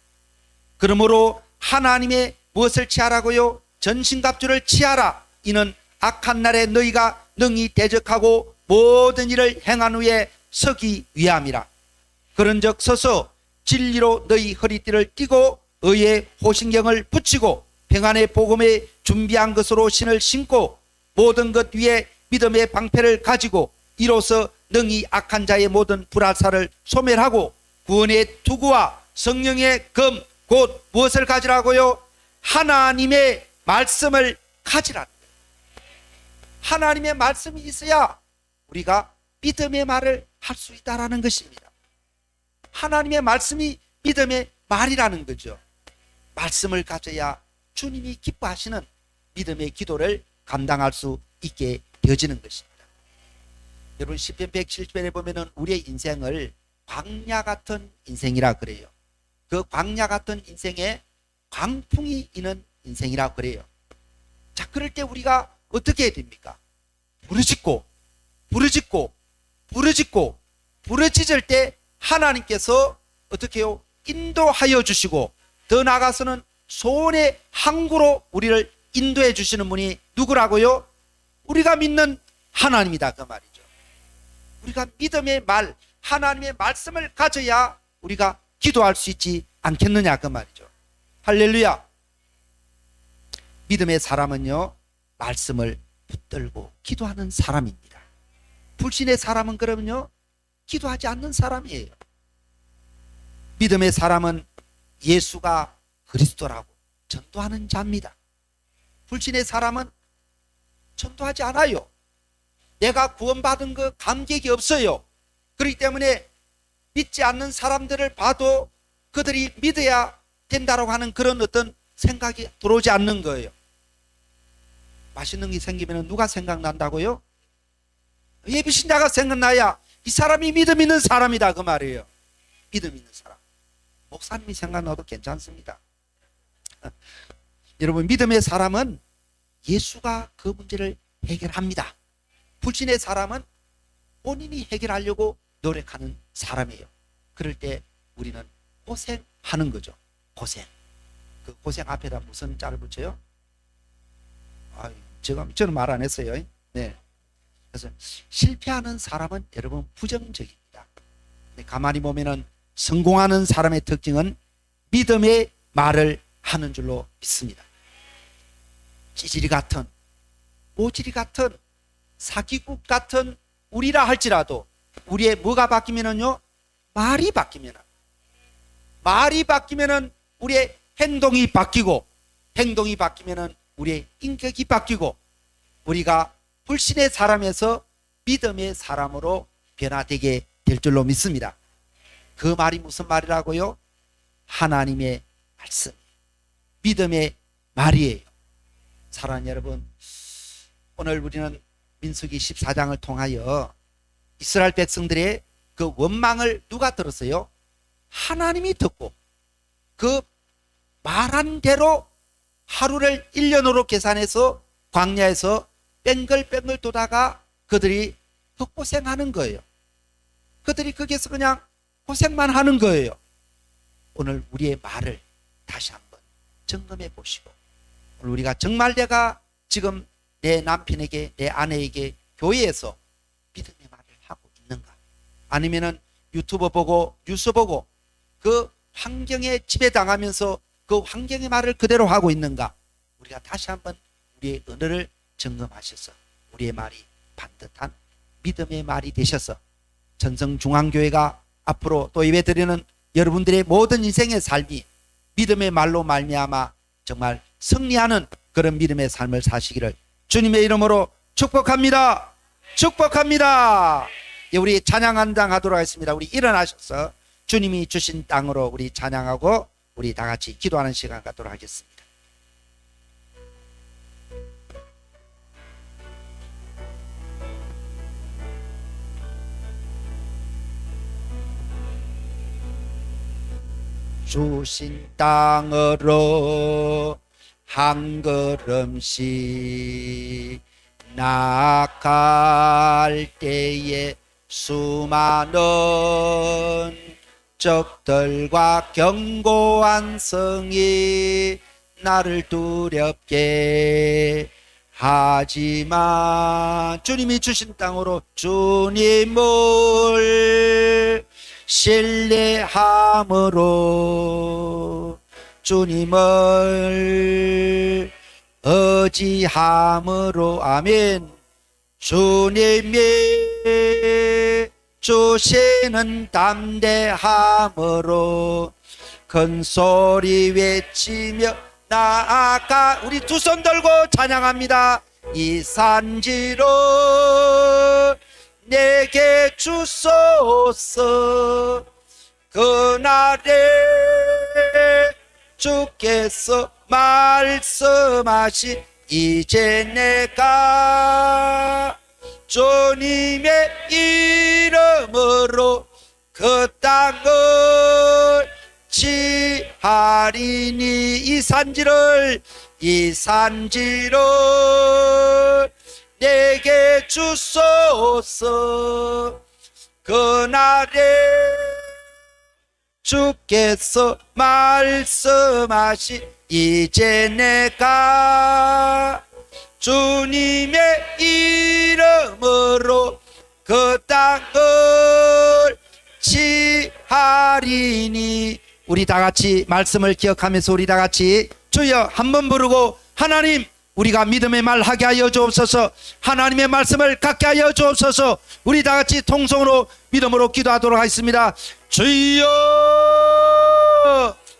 그러므로 하나님의 무엇을 취하라고요? 전신갑주를 취하라. 이는 악한 날에 너희가 능히 대적하고 모든 일을 행한 후에 서기 위함이라. 그런즉 서서 진리로 너희 허리띠를 띠고 의의 호신경을 붙이고 평안의 복음에 준비한 것으로 신을 신고 모든 것 위에 믿음의 방패를 가지고 이로써 능히 악한 자의 모든 불화살을 소멸하고 구원의 투구와 성령의 검 곧 무엇을 가지라고요? 하나님의 말씀을 가지라는 거예요. 하나님의 말씀이 있어야 우리가 믿음의 말을 할 수 있다라는 것입니다. 하나님의 말씀이 믿음의 말이라는 거죠. 말씀을 가져야 주님이 기뻐하시는 믿음의 기도를 감당할 수 있게 되어지는 것입니다. 여러분 시편 107편에 보면은 우리의 인생을 광야 같은 인생이라 그래요. 그 광야 같은 인생에 광풍이 있는 인생이라 그래요. 자, 그럴 때 우리가 어떻게 해야 됩니까? 부르짖고 부르짖을 때 하나님께서 어떻게 해요? 인도하여 주시고, 더 나아가서는 소원의 항구로 우리를 인도해 주시는 분이 누구라고요? 우리가 믿는 하나님이다 그 말이죠. 우리가 믿음의 말, 하나님의 말씀을 가져야 우리가 기도할 수 있지 않겠느냐 그 말이죠. 할렐루야. 믿음의 사람은요, 말씀을 붙들고 기도하는 사람입니다. 불신의 사람은 그러면요, 기도하지 않는 사람이에요. 믿음의 사람은 예수가 그리스도라고 전도하는 자입니다. 불신의 사람은 전도하지 않아요. 내가 구원받은 그 감격이 없어요. 그렇기 때문에 믿지 않는 사람들을 봐도 그들이 믿어야 된다고 하는 그런 어떤 생각이 들어오지 않는 거예요. 맛있는 게 생기면 누가 생각난다고요? 예비신자가 생각나야 이 사람이 믿음 있는 사람이다 그 말이에요. 믿음 있는 사람. 목사님이 생각나도 괜찮습니다. 여러분, 믿음의 사람은 예수가 그 문제를 해결합니다. 불신의 사람은 본인이 해결하려고 노력하는 사람이에요. 그럴 때 우리는 고생하는 거죠. 고생. 그 고생 앞에다 무슨 자를 붙여요? 저는 말 안 했어요. 네. 그래서 실패하는 사람은 여러분 부정적입니다. 근데 가만히 보면은 성공하는 사람의 특징은 믿음의 말을 하는 줄로 믿습니다. 찌질이 같은, 모질이 같은, 사기국 같은 우리라 할지라도 우리의 뭐가 바뀌면은요, 말이 바뀌면은 우리의 행동이 바뀌고, 행동이 바뀌면은 우리의 인격이 바뀌고, 우리가 불신의 사람에서 믿음의 사람으로 변화되게 될 줄로 믿습니다. 그 말이 무슨 말이라고요? 하나님의 말씀, 믿음의 말이에요. 사랑하는 여러분, 오늘 우리는 민수기 14장을 통하여 이스라엘 백성들의 그 원망을 누가 들었어요? 하나님이 듣고 그 말한 대로 하루를 1년으로 계산해서 광야에서 뺑글뺑글 돌다가 그들이 헛고생하는 거예요. 그들이 거기에서 그냥 고생만 하는 거예요. 오늘 우리의 말을 다시 한번 점검해 보시고, 오늘 우리가 정말 내가 지금 내 남편에게, 내 아내에게 교회에서 믿음의 말을 하고 있는가? 아니면은 유튜브 보고 뉴스 보고 그 환경에 지배당하면서 그 환경의 말을 그대로 하고 있는가? 우리가 다시 한번 우리의 언어를 점검하셔서 우리의 말이 반듯한 믿음의 말이 되셔서 전성중앙교회가 앞으로 또 예배드리는 여러분들의 모든 인생의 삶이 믿음의 말로 말미암아 정말 승리하는 그런 믿음의 삶을 사시기를 주님의 이름으로 축복합니다. 축복합니다. 우리 찬양 한 장 하도록 하겠습니다. 우리 일어나셔서 주님이 주신 땅으로 우리 찬양하고 우리 다 같이 기도하는 시간 갖도록 하겠습니다. 주신 땅으로 한 걸음씩 나아갈 때에 수많은 적들과 견고한 성이 나를 두렵게 하지만 주님이 주신 땅으로 주님을 신뢰함으로 주님을 의지함으로 아멘. 주님이 주시는 담대함으로 큰 소리 외치며 나아가 우리 두 손 들고 찬양합니다. 이 산지로 내게 주소서. 그날에 주께서 말씀하시 이제 내가 주님의 이름으로 그 땅을 치하리니. 이 산지를 내게 주소서. 그날에 주께서 말씀하시 이제 내가 주님의 이름으로 그 땅을 치하리니. 우리 다 같이 말씀을 기억하면서 우리 다 같이 주여 한번 부르고, 하나님 우리가 믿음의 말 하게 하여 주옵소서. 하나님의 말씀을 갖게 하여 주옵소서. 우리 다 같이 통성으로 믿음으로 기도하도록 하겠습니다. 주여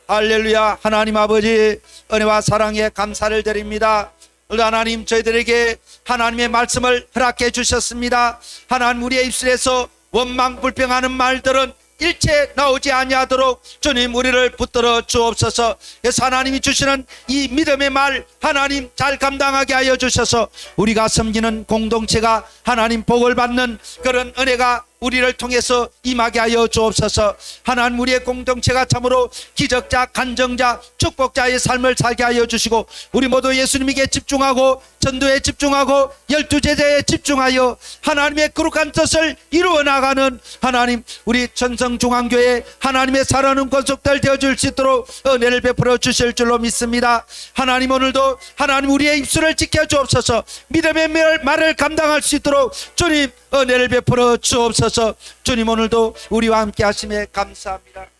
할렐루야. 하나님 아버지 은혜와 사랑에 감사를 드립니다. 하나님 저희들에게 하나님의 말씀을 허락해 주셨습니다. 하나님 우리의 입술에서 원망 불평하는 말들은 일체 나오지 아니하도록 주님 우리를 붙들어 주옵소서. 그래서 하나님이 주시는 이 믿음의 말 하나님 잘 감당하게 하여 주셔서 우리가 섬기는 공동체가 하나님 복을 받는 그런 은혜가 우리를 통해서 임하게 하여 주옵소서. 하나님 우리의 공동체가 참으로 기적자, 간정자, 축복자의 삶을 살게 하여 주시고 우리 모두 예수님에게 집중하고 전도에 집중하고 12제자에 집중하여 하나님의 거룩한 뜻을 이루어 나가는 하나님 우리 전성중앙교회 하나님의 살아있는 권속들 되어줄 수 있도록 은혜를 베풀어 주실 줄로 믿습니다. 하나님 오늘도 하나님 우리의 입술을 지켜주옵소서. 믿음의 말을 감당할 수 있도록 주님 은혜를 베풀어 주옵소서. 주님 오늘도 우리와 함께 하심에 감사합니다.